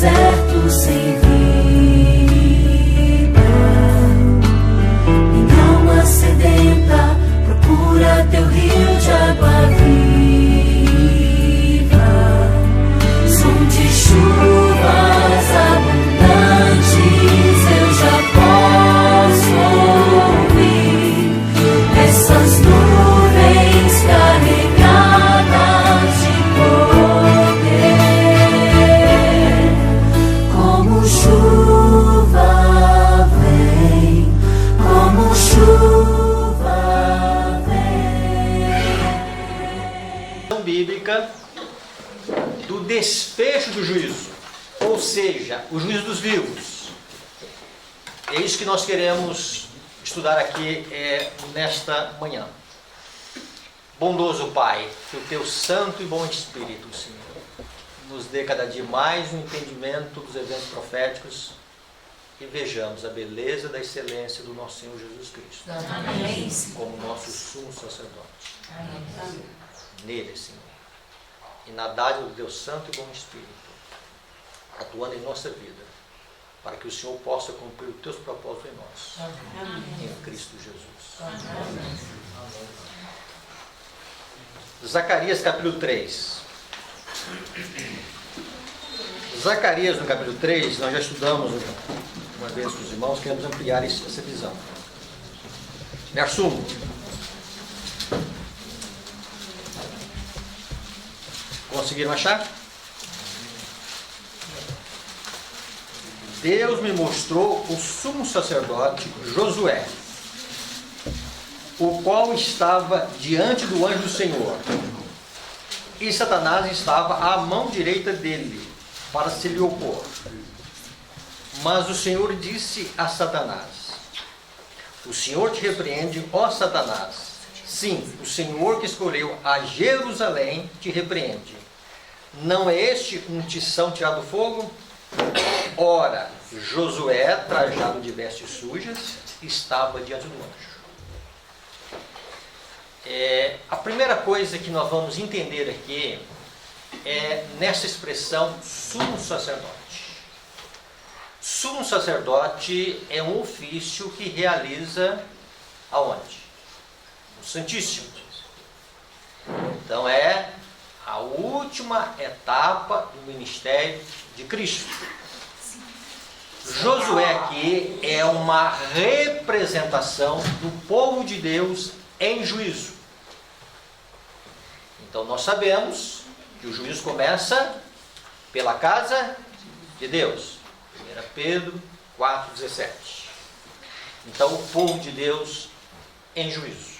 deserto sem vida. Minha alma sedenta procura teu rio de água viva. Som de chuvas abundantes eu já posso ouvir. Essas nuvens carregadas de poder, como chuva vem, como chuva vem. Bíblica do desfecho do juízo, ou seja, o juízo dos vivos. É isso que nós queremos estudar aqui nesta manhã. Bondoso Pai, que o teu santo e bom Espírito, Senhor, nos dê cada dia mais um entendimento dos eventos proféticos e vejamos a beleza da excelência do nosso Senhor Jesus Cristo. Amém. Como nosso sumo sacerdote. Amém. Nele, Senhor, e na dádiva do Deus Santo e bom Espírito, atuando em nossa vida, para que o Senhor possa cumprir os teus propósitos em nós. Amém. Em Cristo Jesus. Amém. Zacarias capítulo 3. Zacarias no capítulo 3, nós já estudamos uma vez com os irmãos, queremos ampliar essa visão. Verso 1. Conseguiram achar? Deus me mostrou o sumo sacerdote Josué, o qual estava diante do anjo do Senhor, e Satanás estava à mão direita dele, para se lhe opor. Mas o Senhor disse a Satanás: o Senhor te repreende, ó Satanás. Sim, o Senhor que escolheu a Jerusalém te repreende. Não é este um tição tirado do fogo? Ora, Josué, trajado de vestes sujas, estava diante do anjo. A primeira coisa que nós vamos entender aqui é nessa expressão sumo sacerdote. Sumo sacerdote é um ofício que realiza aonde? No Santíssimo. Então é a última etapa do ministério de Cristo. Josué aqui é uma representação do povo de Deus em juízo. Então nós sabemos que o juízo começa pela casa de Deus. 1 Pedro 4,17. Então o povo de Deus em juízo.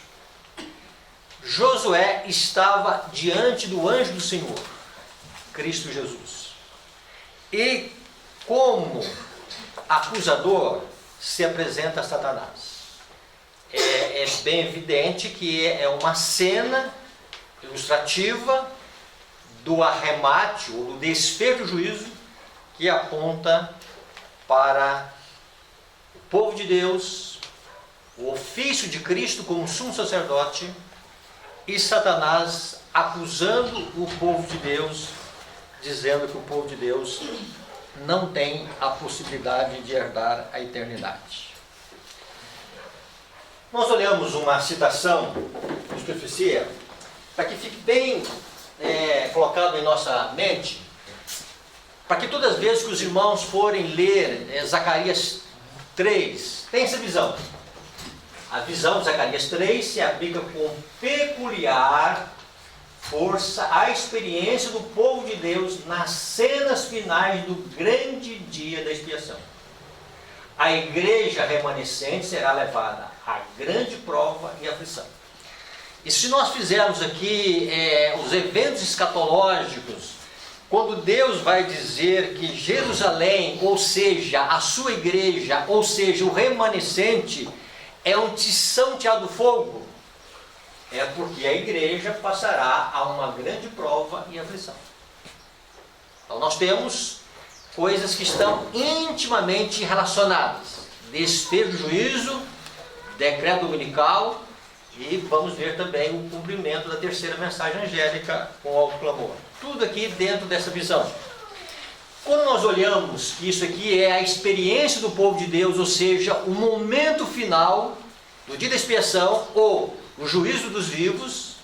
Josué estava diante do anjo do Senhor, Cristo Jesus. E como acusador se apresenta a Satanás. É bem evidente que é uma cena ilustrativa do arremate ou do desfecho do juízo que aponta para o povo de Deus, o ofício de Cristo como sumo sacerdote, e Satanás acusando o povo de Deus, dizendo que o povo de Deus não tem a possibilidade de herdar a eternidade. Nós olhamos uma citação de profecia para que fique bem colocado em nossa mente, para que todas as vezes que os irmãos forem ler Zacarias 3, tem essa visão. A visão de Zacarias 3 se aplica com peculiar força à experiência do povo de Deus nas cenas finais do grande dia da expiação. A igreja remanescente será levada à grande prova e aflição. E se nós fizermos aqui os eventos escatológicos, quando Deus vai dizer que Jerusalém, ou seja, a sua igreja, ou seja, o remanescente, é um tição tirado do fogo, é porque a igreja passará a uma grande prova e aflição. Então nós temos coisas que estão intimamente relacionadas. Desfecho do juízo, decreto dominical, e vamos ver também o cumprimento da terceira mensagem angélica com alto clamor. Tudo aqui dentro dessa visão. Quando nós olhamos que isso aqui é a experiência do povo de Deus, ou seja, o momento final do dia da expiação ou o juízo dos vivos,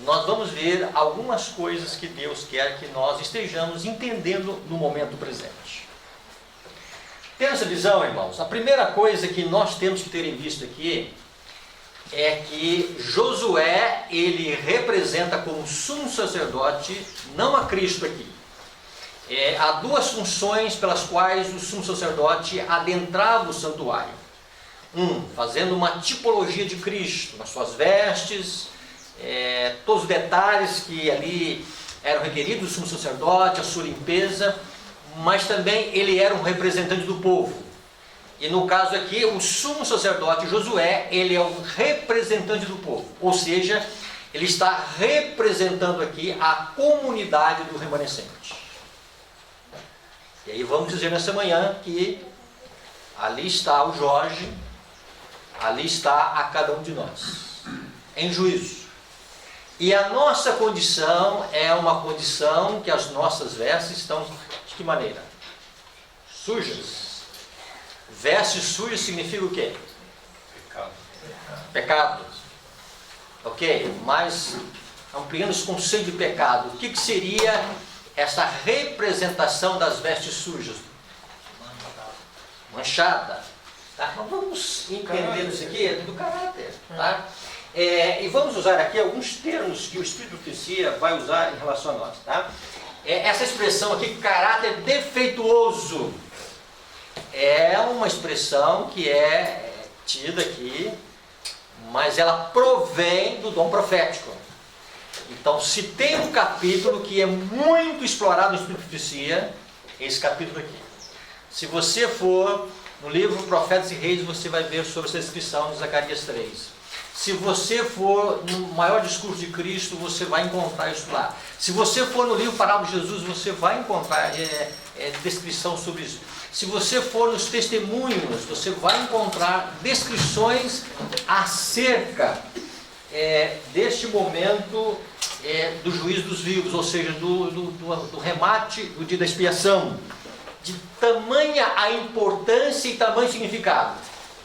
nós vamos ver algumas coisas que Deus quer que nós estejamos entendendo no momento presente. Tendo essa visão, irmãos, a primeira coisa que nós temos que ter em vista aqui é que Josué, ele representa como sumo sacerdote, não a Cristo aqui. Há duas funções pelas quais o sumo sacerdote adentrava o santuário. Fazendo uma tipologia de Cristo, nas suas vestes, todos os detalhes que ali eram requeridos do sumo sacerdote, a sua limpeza, mas também ele era um representante do povo. E no caso aqui, o sumo sacerdote Josué, ele é o representante do povo, ou seja, ele está representando aqui a comunidade do remanescente. E aí vamos dizer nessa manhã que ali está o Jorge, ali está a cada um de nós, em juízo. E a nossa condição é uma condição que as nossas vestes estão de que maneira? Sujas. Vestes sujas significa o quê? Pecado. Pecado. Ok, mas ampliando esse conceito de pecado, o que seria essa representação das vestes sujas? Manchada. Tá? Mas vamos entender isso aqui do caráter. Tá? E vamos usar aqui alguns termos que o Espírito de Profecia vai usar em relação a nós. Tá? Essa expressão aqui, caráter defeituoso, é uma expressão que é tida aqui, mas ela provém do dom profético. Então, se tem um capítulo que é muito explorado no Espírito de Profecia, é esse capítulo aqui. Se você for no livro Profetas e Reis, você vai ver sobre essa descrição de Zacarias 3. Se você for no maior discurso de Cristo, você vai encontrar isso lá. Se você for no livro Parábola de Jesus, você vai encontrar descrição sobre isso. Se você for nos testemunhos, você vai encontrar descrições acerca deste momento do juízo dos vivos, ou seja, do remate do dia da expiação. De tamanha a importância e tamanho significado.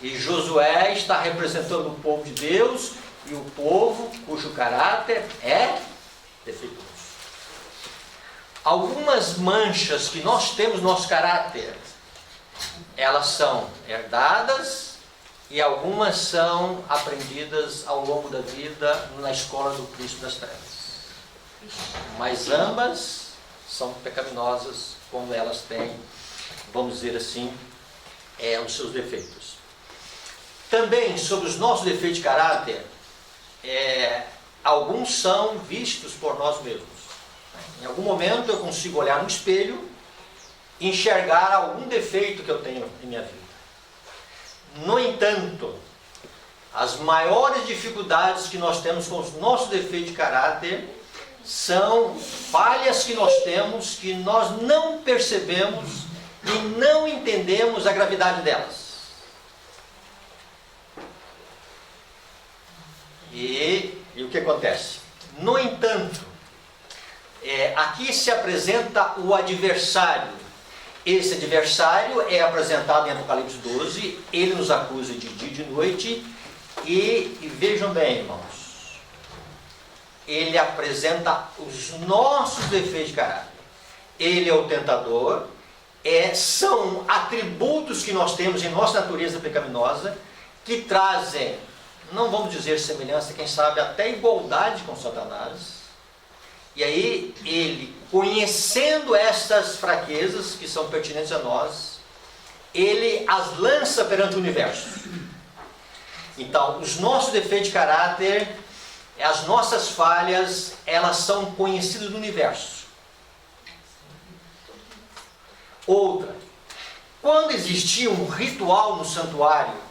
E Josué está representando o povo de Deus e o povo cujo caráter é defeituoso. Algumas manchas que nós temos no nosso caráter, elas são herdadas e algumas são aprendidas ao longo da vida na escola do príncipe das trevas. Mas ambas são pecaminosas, como elas têm, vamos dizer assim, os seus defeitos. Também sobre os nossos defeitos de caráter, alguns são vistos por nós mesmos. Em algum momento eu consigo olhar no espelho e enxergar algum defeito que eu tenho em minha vida. No entanto, as maiores dificuldades que nós temos com os nossos defeitos de caráter são falhas que nós temos, que nós não percebemos e não entendemos a gravidade delas. E o que acontece? No entanto, aqui se apresenta o adversário. Esse adversário é apresentado em Apocalipse 12, ele nos acusa de dia e de noite, e vejam bem, irmãos, ele apresenta os nossos defeitos de caráter. Ele é o tentador, são atributos que nós temos em nossa natureza pecaminosa, que trazem, não vamos dizer semelhança, quem sabe até igualdade com Satanás. E aí ele, conhecendo estas fraquezas que são pertinentes a nós, ele as lança perante o universo. Então, os nossos defeitos de caráter, as nossas falhas, elas são conhecidas no universo. Outra, quando existia um ritual no santuário,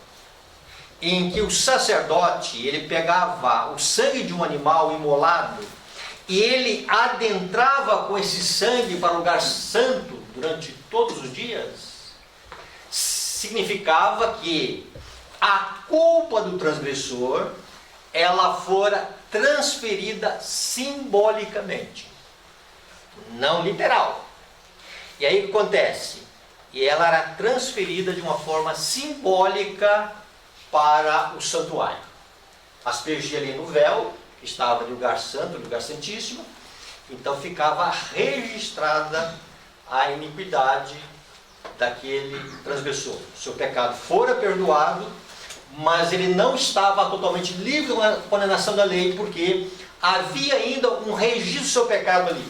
em que o sacerdote, ele pegava o sangue de um animal imolado, e ele adentrava com esse sangue para o lugar santo durante todos os dias, significava que a culpa do transgressor, ela fora transferida simbolicamente, não literal. E aí o que acontece? E ela era transferida de uma forma simbólica para o santuário. Aspergia ali no véu, estava no lugar santo, no lugar santíssimo, então ficava registrada a iniquidade daquele transgressor. O seu pecado fora perdoado, mas ele não estava totalmente livre da condenação da lei, porque havia ainda um registro do seu pecado ali.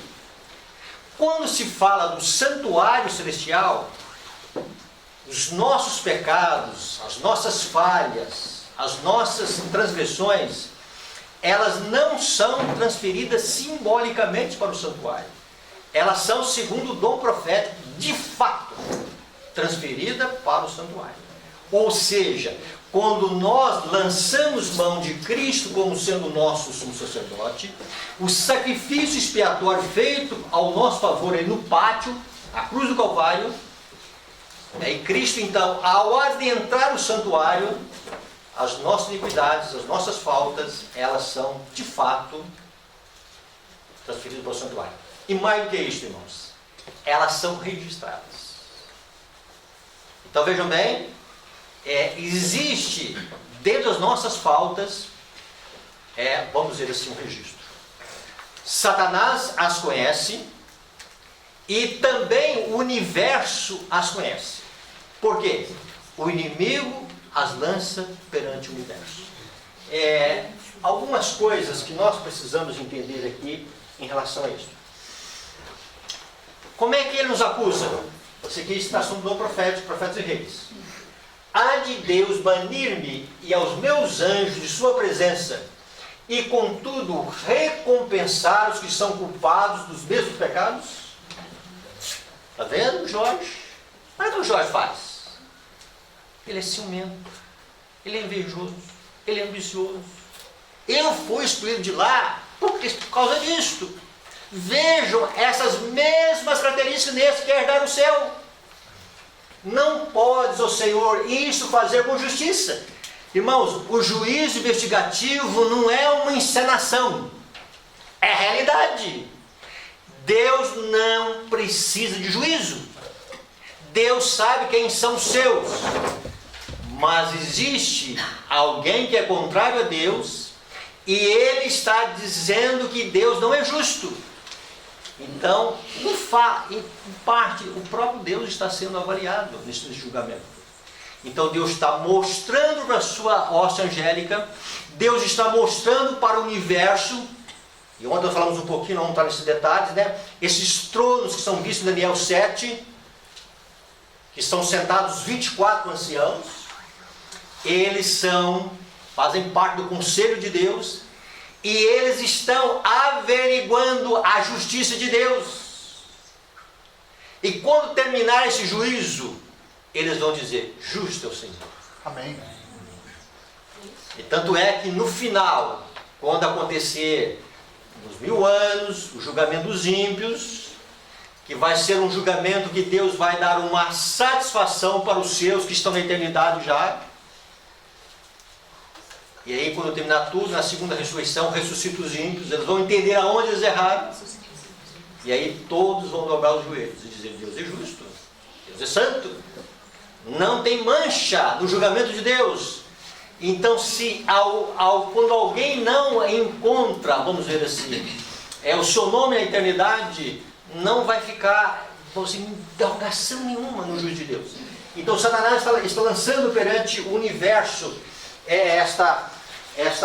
Quando se fala do santuário celestial, os nossos pecados, as nossas falhas, as nossas transgressões, elas não são transferidas simbolicamente para o santuário. Elas são, segundo o dom profético, de fato, transferidas para o santuário. Ou seja, quando nós lançamos mão de Cristo como sendo o nosso sumo sacerdote, o sacrifício expiatório feito ao nosso favor aí no pátio, a cruz do Calvário, e Cristo então, ao adentrar o santuário, as nossas iniquidades, as nossas faltas, elas são de fato transferidas para o santuário. E mais do que isso, irmãos, elas são registradas. Então vejam bem, existe dentro das nossas faltas, vamos dizer assim, um registro. Satanás as conhece e também o universo as conhece. Por quê? O inimigo as lança perante o universo. Algumas coisas que nós precisamos entender aqui em relação a isso. Como é que ele nos acusa? Você aqui está sob o dom profético, profetas e reis. Há de Deus banir-me e aos meus anjos de sua presença, e contudo recompensar os que são culpados dos mesmos pecados? Está vendo, Jorge? Olha o que o Jorge faz. Ele é ciumento, ele é invejoso, ele é ambicioso. Eu fui excluído de lá por causa disto. Vejam essas mesmas características nesse que quer herdar o céu. Não podes, ó Senhor, isso fazer com justiça. Irmãos, o juízo investigativo não é uma encenação, é realidade. Deus não precisa de juízo. Deus sabe quem são os seus. Mas existe alguém que é contrário a Deus e ele está dizendo que Deus não é justo. Então, em parte, o próprio Deus está sendo avaliado nesse julgamento. Então Deus está mostrando para a sua hoste angélica, Deus está mostrando para o universo, e ontem nós falamos um pouquinho, não vamos entrar nesses detalhes, né? Esses tronos que são vistos em Daniel 7, que estão sentados 24 anciãos, eles fazem parte do conselho de Deus, e eles estão averiguando a justiça de Deus. E quando terminar esse juízo, eles vão dizer, justo é o Senhor. Amém. E tanto é que no final, quando acontecer nos 1000 anos, o julgamento dos ímpios, que vai ser um julgamento que Deus vai dar uma satisfação para os seus que estão na eternidade já. E aí, quando terminar tudo, na segunda ressurreição, ressuscita os ímpios, eles vão entender aonde eles erraram. E aí todos vão dobrar os joelhos e dizer, Deus é justo, Deus é santo, não tem mancha no julgamento de Deus. Então, se quando alguém não encontra, vamos dizer assim, o seu nome na eternidade, não vai ficar, vamos dizer, indagação nenhuma no juízo de Deus. Então, Satanás está lançando perante o universo esta,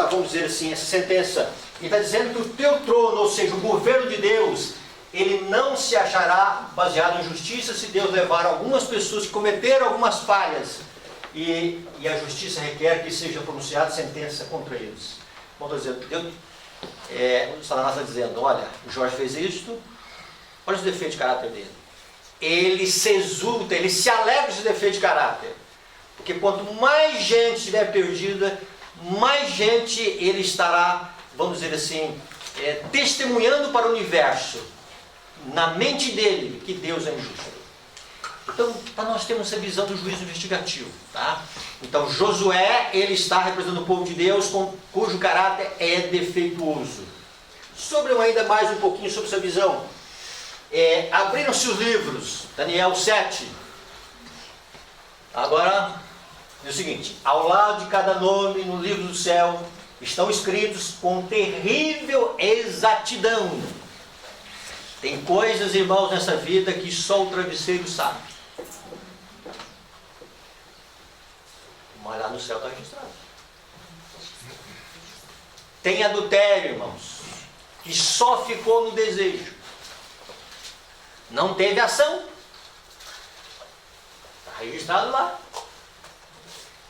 vamos dizer assim, essa sentença. Ele está dizendo que o teu trono, ou seja, o governo de Deus, ele não se achará baseado em justiça se Deus levar algumas pessoas que cometeram algumas falhas e a justiça requer que seja pronunciada sentença contra eles. Como estou dizendo, o Satanás está dizendo, olha, o Jorge fez isto, olha os defeitos de caráter dele. Ele se exulta, ele se alegra dos defeitos de caráter. Porque quanto mais gente estiver perdida, mais gente ele estará, vamos dizer assim, testemunhando para o universo, na mente dele, que Deus é injusto. Então, para nós termos essa visão do juízo investigativo. Tá? Então, Josué, ele está representando o povo de Deus, cujo caráter é defeituoso. Sobre ainda mais um pouquinho sobre essa visão. Abriram-se os livros, Daniel 7. Agora, é o seguinte: ao lado de cada nome no livro do céu estão escritos com terrível exatidão. Tem coisas, irmãos, nessa vida que só o travesseiro sabe. Mas lá no céu está registrado. Tem adultério, irmãos, que só ficou no desejo. Não teve ação. Está registrado lá.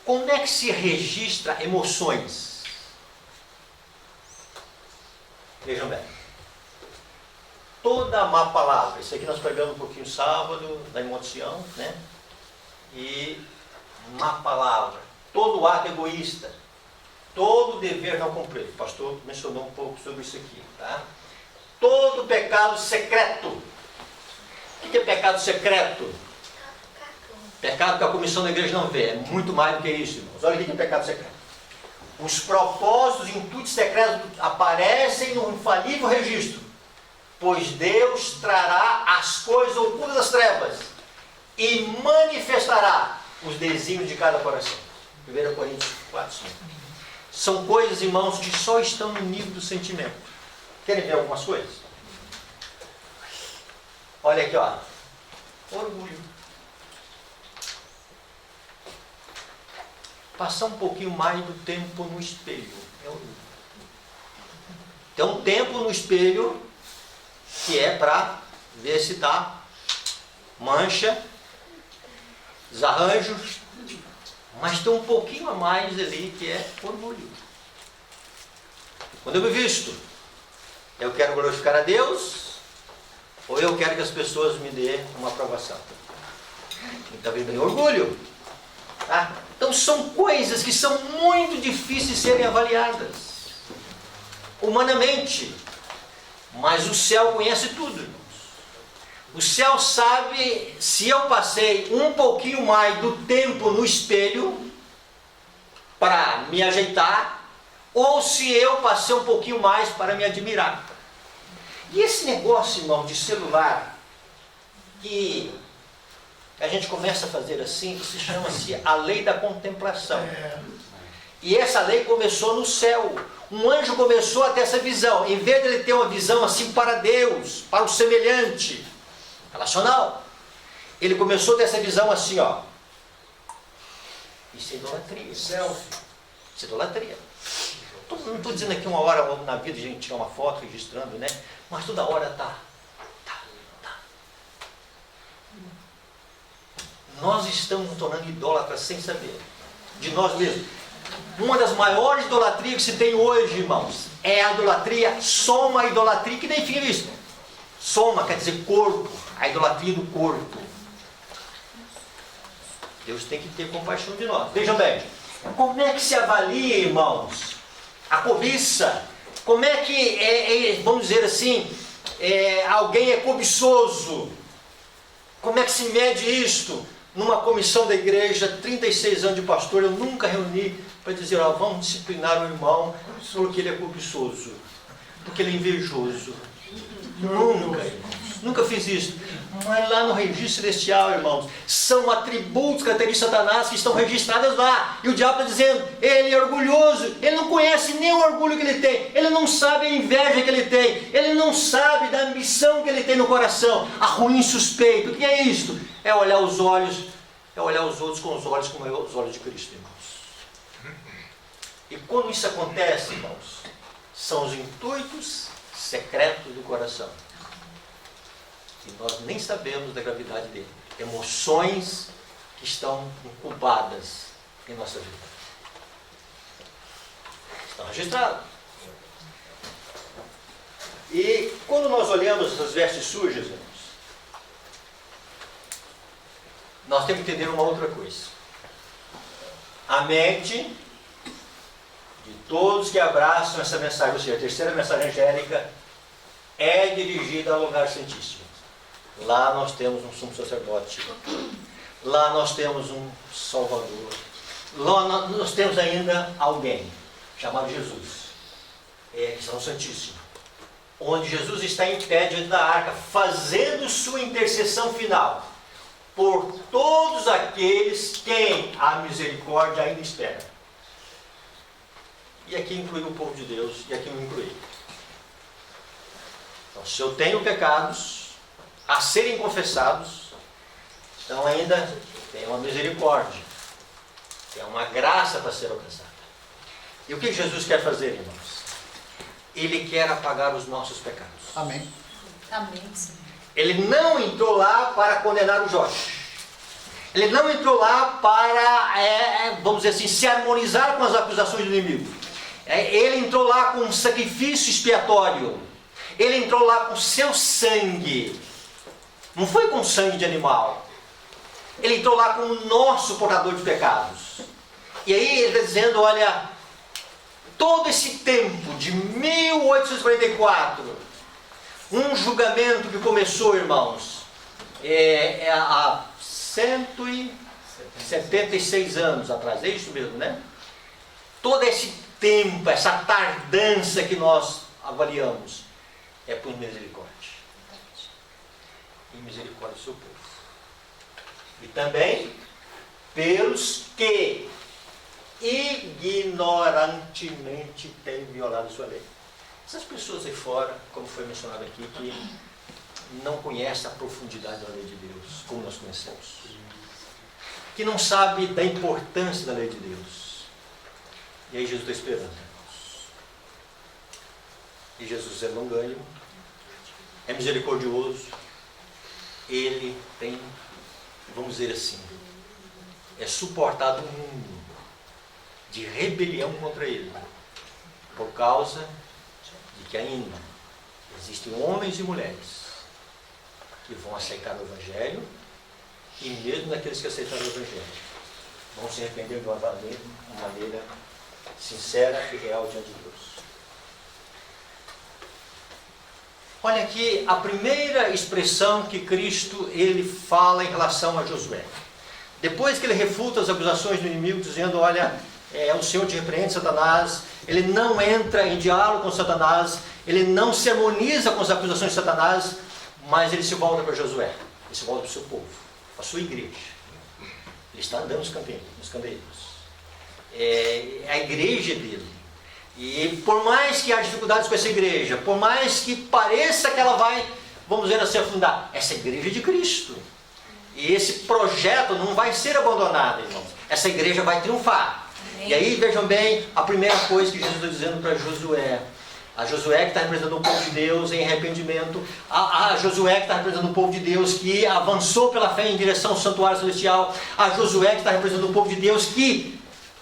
Como é que se registra emoções? Vejam bem. Toda má palavra. Isso aqui nós pegamos um pouquinho sábado, da emoção, né? E má palavra. Todo ato egoísta. Todo dever não cumprido. O pastor mencionou um pouco sobre isso aqui, tá? Todo pecado secreto. O que é pecado secreto? Pecado que a comissão da igreja não vê. É muito mais do que isso, irmãos. Olha o que é pecado secreto. Os propósitos e intuitos secretos aparecem no infalível registro. Pois Deus trará as coisas ocultas das trevas e manifestará os desígnios de cada coração. 1 Coríntios 4, 5. São coisas, irmãos, que só estão no nível do sentimento. Querem ver algumas coisas? Olha aqui, ó. Orgulho. Passar um pouquinho mais do tempo no espelho. É orgulho. Tem um tempo no espelho que é para ver se está mancha, desarranjos, mas tem um pouquinho a mais ali que é orgulho. Quando eu me visto, eu quero glorificar a Deus ou eu quero que as pessoas me dêem uma aprovação? Então vem orgulho. Tá? Então são coisas que são muito difíceis de serem avaliadas humanamente. Mas o céu conhece tudo, irmãos. O céu sabe se eu passei um pouquinho mais do tempo no espelho para me ajeitar, ou se eu passei um pouquinho mais para me admirar. E esse negócio, irmão, de celular, que a gente começa a fazer assim, se chama-se a lei da contemplação. E essa lei começou no céu. Um anjo começou a ter essa visão. Em vez de ele ter uma visão assim para Deus, para o semelhante, relacional, ele começou a ter essa visão assim, ó. Isso é idolatria. Selfie. Isso é idolatria. Não estou dizendo aqui uma hora na vida a gente tirar uma foto registrando, né? Mas toda hora tá. Nós estamos nos tornando idólatras sem saber. De nós mesmos. Uma das maiores idolatrias que se tem hoje, irmãos, é a idolatria, soma a idolatria, que define isso. Soma quer dizer corpo, a idolatria do corpo. Deus tem que ter compaixão de nós. Vejam bem, como é que se avalia, irmãos, a cobiça? Como é que, vamos dizer assim, alguém é cobiçoso? Como é que se mede isto? Numa comissão da igreja, 36 anos de pastor, eu nunca reuni para dizer, ó, vamos disciplinar o irmão porque ele é cobiçoso, porque ele é invejoso. Nunca, irmãos, nunca fiz isso. Mas lá no registro celestial, irmãos, são atributos, características de Satanás que estão registradas lá. E o diabo está dizendo, ele é orgulhoso, ele não conhece nem o orgulho que ele tem, ele não sabe a inveja que ele tem, ele não sabe da ambição que ele tem no coração, a ruim suspeito. O que é isso? É olhar os olhos, é olhar os outros com os olhos como os olhos de Cristo, irmãos. E quando isso acontece, irmãos, são os intuitos secretos do coração. E nós nem sabemos da gravidade dele. Emoções que estão incubadas em nossa vida. Estão registradas. E quando nós olhamos essas vestes sujas, irmãos, nós temos que entender uma outra coisa. A mente de todos que abraçam essa mensagem, ou seja, a terceira mensagem angélica, é dirigida ao lugar santíssimo. Lá nós temos um sumo sacerdote. Lá nós temos um Salvador. Lá nós temos ainda alguém chamado Jesus. Que está no Santíssimo. onde Jesus está em pé diante da arca, fazendo sua intercessão final por todos aqueles quem a misericórdia ainda espera. E aqui incluiu o povo de Deus, e aqui me incluí. Então, se eu tenho pecados a serem confessados, então ainda tem uma misericórdia, tem uma graça para ser alcançada. E o que Jesus quer fazer, irmãos? Ele quer apagar os nossos pecados. Amém. Amém, Senhor. Ele não entrou lá para condenar o Jó. Ele não entrou lá para, vamos dizer assim, se harmonizar com as acusações do inimigo. Ele entrou lá com um sacrifício expiatório. Ele entrou lá com seu sangue. Não foi com sangue de animal. Ele entrou lá com o nosso portador de pecados. E aí ele está dizendo, olha, todo esse tempo de 1844, um julgamento que começou, irmãos, há 176 anos atrás, é isso mesmo, né? Todo esse tempo, essa tardança que nós avaliamos, é por misericórdia. E misericórdia do seu povo. E também pelos que ignorantemente têm violado sua lei. Essas pessoas aí fora, como foi mencionado aqui, que não conhecem a profundidade da lei de Deus, como nós conhecemos. Que não sabe da importância da lei de Deus. E aí Jesus está esperando, irmãos. E Jesus é longânimo, é misericordioso. Ele tem, vamos dizer assim, é suportado um mundo de rebelião contra ele, por causa de que ainda existem homens e mulheres que vão aceitar o Evangelho, e mesmo naqueles que aceitaram o Evangelho vão se arrepender de uma maneira sincera e real diante de Deus. Olha aqui a primeira expressão que Cristo ele fala em relação a Josué. Depois que ele refuta as acusações do inimigo, dizendo, olha, o Senhor te repreende, Satanás. Ele não entra em diálogo com Satanás, ele não se harmoniza com as acusações de Satanás, mas ele se volta para Josué, ele se volta para o seu povo, para a sua igreja. Ele está andando nos candeiros. É a igreja dele. E por mais que haja dificuldades com essa igreja, por mais que pareça que ela vai, vamos dizer assim, afundar, essa igreja é de Cristo. E esse projeto não vai ser abandonado, irmãos. Essa igreja vai triunfar. Amém. E aí, vejam bem, a primeira coisa que Jesus está dizendo para Josué. A Josué que está representando o povo de Deus em arrependimento. A Josué que está representando o povo de Deus que avançou pela fé em direção ao santuário celestial. A Josué que está representando o povo de Deus que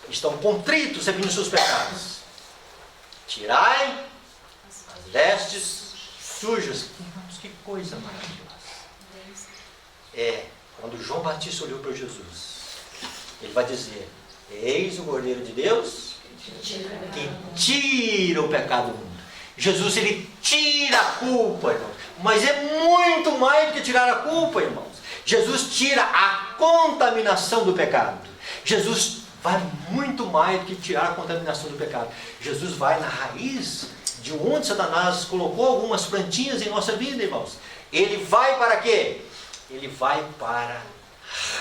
estão contritos, arrependendo dos seus pecados. Tirai as vestes sujas. Irmãos, que coisa maravilhosa. Quando João Batista olhou para Jesus, ele vai dizer, eis o Cordeiro de Deus que tira o pecado do mundo. Jesus, ele tira a culpa, irmãos. Mas é muito mais do que tirar a culpa, irmãos. Jesus tira a contaminação do pecado. Jesus vai muito mais do que tirar a contaminação do pecado. Jesus vai na raiz de onde Satanás colocou algumas plantinhas em nossa vida, irmãos. Ele vai para quê? Ele vai para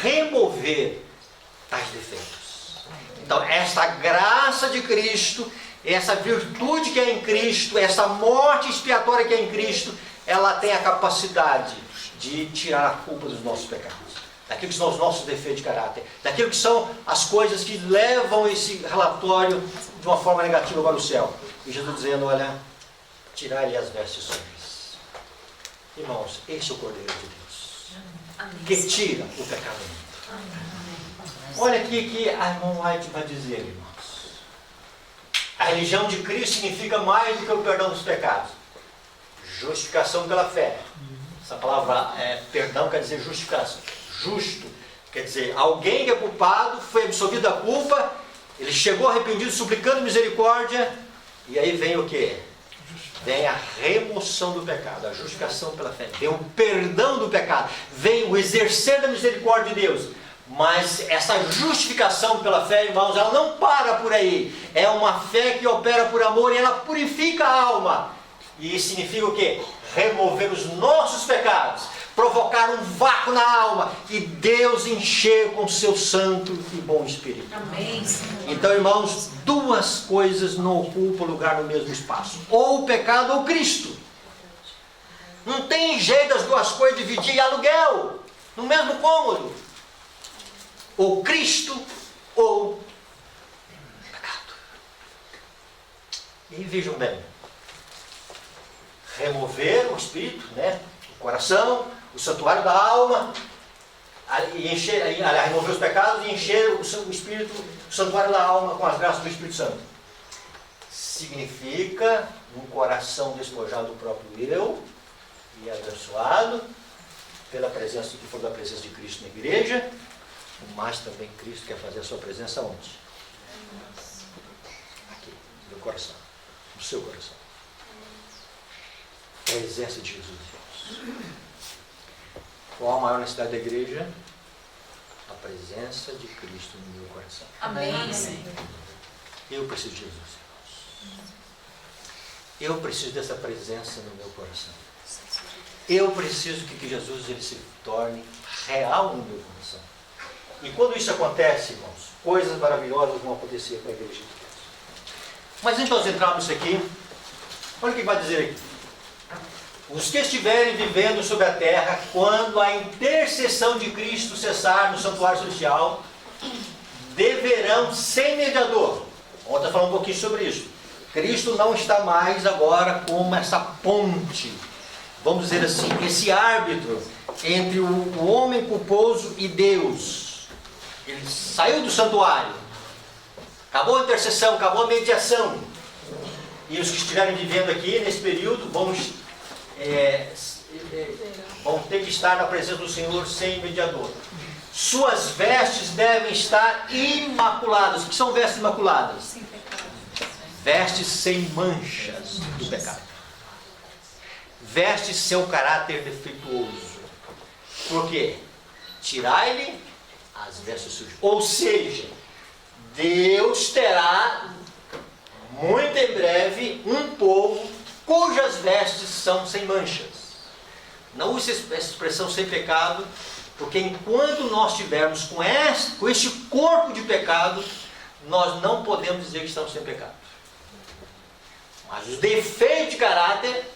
remover tais defeitos. Então, esta graça de Cristo, essa virtude que é em Cristo, essa morte expiatória que é em Cristo, ela tem a capacidade de tirar a culpa dos nossos pecados, daquilo que são os nossos defeitos de caráter, daquilo que são as coisas que levam esse relatório de uma forma negativa para o céu. E Jesus dizendo, olha, tirai-lhe as vestes sujas. Irmãos, esse é o Cordeiro de Deus. Amém. Que tira o pecado do mundo. Olha aqui que a irmã White vai dizer, irmãos. A religião de Cristo significa mais do que o perdão dos pecados. Justificação pela fé. Essa palavra perdão quer dizer justificação. Justo quer dizer alguém que é culpado, foi absolvido da culpa, ele chegou arrependido, suplicando misericórdia, e aí vem o quê? Vem a remoção do pecado, a justificação pela fé, vem o perdão do pecado, vem o exercer da misericórdia de Deus. Mas essa justificação pela fé, irmãos, ela não para por aí. É uma fé que opera por amor e ela purifica a alma. E significa o quê? Remover os nossos pecados, provocar um vácuo na alma e Deus encher com o seu santo e bom Espírito. Amém. Então, irmãos, duas coisas não ocupam lugar no mesmo espaço: ou o pecado ou Cristo. Não tem jeito as duas coisas dividir aluguel no mesmo cômodo. Ou Cristo ou pecado. E vejam bem, remover o espírito, né, o coração, o santuário da alma, e encher, remover os pecados e encher o espírito, o santuário da alma com as graças do Espírito Santo. Significa um coração despojado do próprio eu e abençoado pela presença, que for da presença de Cristo na igreja, mas também Cristo quer fazer a sua presença onde? Aqui, no coração, no seu coração. Presença de Jesus, irmãos. Qual a maior necessidade da igreja? A presença de Cristo no meu coração. Amém. Eu preciso de Jesus, irmãos. Eu preciso dessa presença no meu coração. Eu preciso que Jesus ele se torne real no meu coração. E quando isso acontece, irmãos, coisas maravilhosas vão acontecer com a igreja de Deus. Mas antes de nós entrarmos aqui, olha o que vai dizer aqui. Os que estiverem vivendo sobre a terra, quando a intercessão de Cristo cessar no santuário celestial, deverão, sem mediador. Vamos estar falando um pouquinho sobre isso. Cristo não está mais agora como essa ponte, vamos dizer assim, esse árbitro entre o homem culposo e Deus. Ele saiu do santuário. Acabou a intercessão, acabou a mediação. E os que estiverem vivendo aqui nesse período vão ter que estar na presença do Senhor sem mediador. Suas vestes devem estar imaculadas. O que são vestes imaculadas? Vestes sem manchas do pecado. Vestes seu caráter defeituoso. Por quê? Tirai-lhe as vestes sujas. Ou seja, Deus terá muito em breve um povo cujas vestes são sem manchas. Não use essa expressão sem pecado, porque enquanto nós estivermos com este corpo de pecado, nós não podemos dizer que estamos sem pecado. Mas os defeitos de caráter,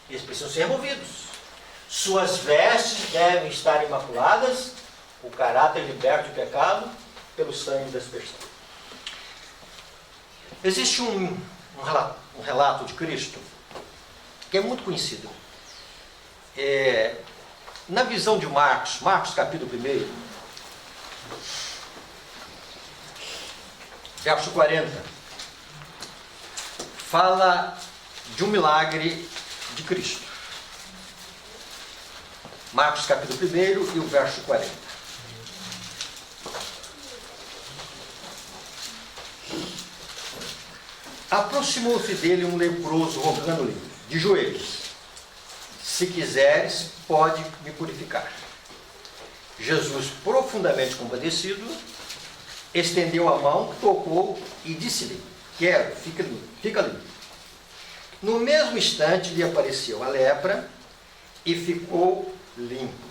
eles precisam ser removidos. Suas vestes devem estar imaculadas, o caráter liberto de pecado, pelo sangue da aspersão. Existe um relato de Cristo que é muito conhecido. Na visão de Marcos capítulo 1, verso 40, fala de um milagre de Cristo. Marcos capítulo 1 e o verso 40. Aproximou-se dele um leproso, rogando-lhe, de joelhos: se quiseres, pode me purificar. Jesus, profundamente compadecido, estendeu a mão, tocou e disse-lhe: quero, fica limpo. No mesmo instante lhe apareceu a lepra e ficou limpo.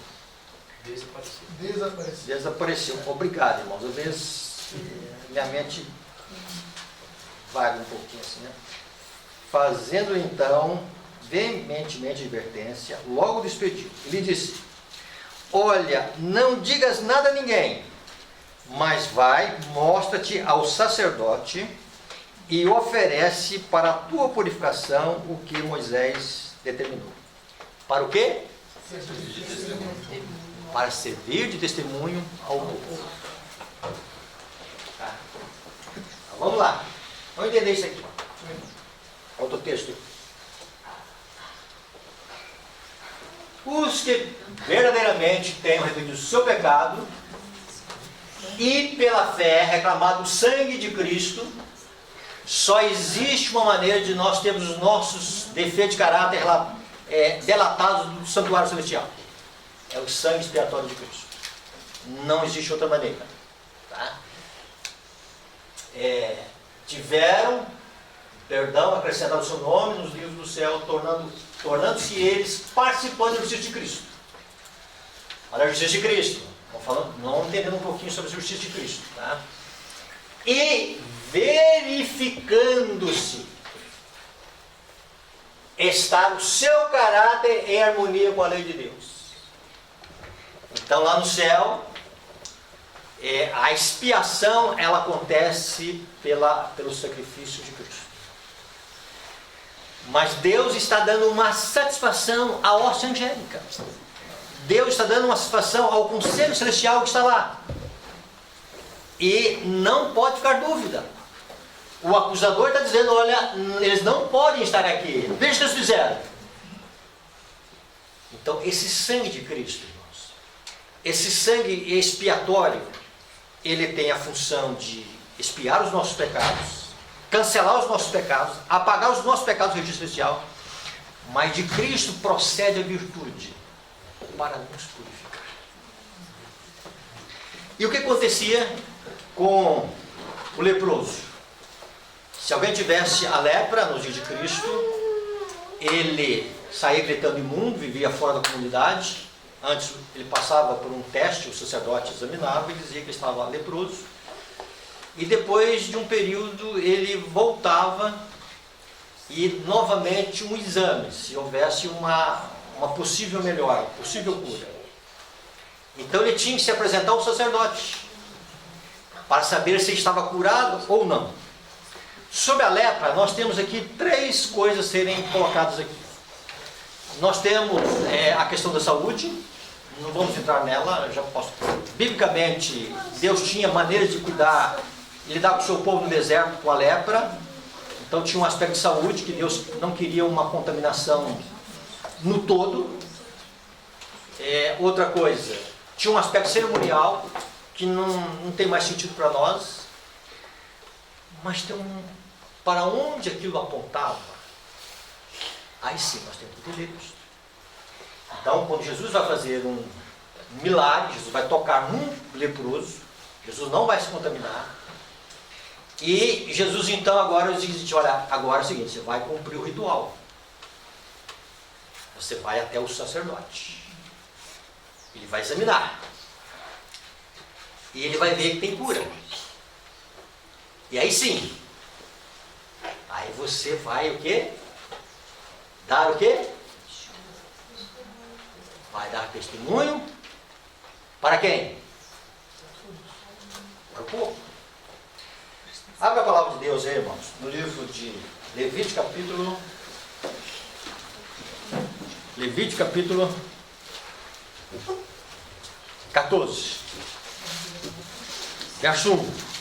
Desapareceu. Obrigado, irmãos. Às vezes minha mente vaga um pouquinho assim, né? Fazendo então veementemente advertência, logo despediu. Ele disse: olha, não digas nada a ninguém, mas vai, mostra-te ao sacerdote e oferece para a tua purificação o que Moisés determinou. Para o quê? Para servir de testemunho ao povo. Tá. Então, vamos lá. Vamos entender isso aqui. Outro texto. Os que verdadeiramente têm arrependido do seu pecado e pela fé reclamado o sangue de Cristo, só existe uma maneira de nós termos os nossos defeitos de caráter delatados do santuário celestial. É o sangue expiatório de Cristo. Não existe outra maneira. Tá? Tiveram perdão acrescentado ao seu nome nos livros do céu, tornando-se eles participantes da justiça de Cristo. Olha a justiça de Cristo. Vamos entendendo um pouquinho sobre a justiça de Cristo. Tá? E verificando-se estar o seu caráter em harmonia com a lei de Deus. Então lá no céu, a expiação ela acontece pelo sacrifício de Cristo. Mas Deus está dando uma satisfação à hoste angélica. Deus está dando uma satisfação ao conselho celestial que está lá. E não pode ficar dúvida. O acusador está dizendo, olha, eles não podem estar aqui. Veja o que eles fizeram. Então, esse sangue de Cristo, irmãos, esse sangue expiatório, ele tem a função de expiar os nossos pecados, cancelar os nossos pecados, apagar os nossos pecados no registro celestial, mas de Cristo procede a virtude para nos purificar. E o que acontecia com o leproso? Se alguém tivesse a lepra nos dias de Cristo, ele saía gritando imundo, vivia fora da comunidade. Antes ele passava por um teste, o sacerdote examinava e dizia que estava leproso. E depois de um período ele voltava e novamente um exame, se houvesse uma possível melhora, possível cura. Então ele tinha que se apresentar ao sacerdote para saber se estava curado ou não. Sobre a lepra, nós temos aqui 3 coisas a serem colocadas aqui. Nós temos a questão da saúde, não vamos entrar nela, já posso. Biblicamente, Deus tinha maneiras de cuidar, lidar com o seu povo no deserto com a lepra. Então tinha um aspecto de saúde, que Deus não queria uma contaminação no todo. Outra coisa, tinha um aspecto cerimonial, que não tem mais sentido para nós. Mas tem para onde aquilo apontava, aí sim nós temos que entender isso. Então, quando Jesus vai fazer um milagre, Jesus vai tocar num leproso, Jesus não vai se contaminar. E Jesus então agora diz, olha, agora é o seguinte, você vai cumprir o ritual. Você vai até o sacerdote. Ele vai examinar. E ele vai ver que tem cura. E aí sim, aí você vai o quê? Dar o quê? Vai dar testemunho para quem? Para o povo. Abre a palavra de Deus aí, irmãos, no livro de Levítico capítulo 14, verso 1.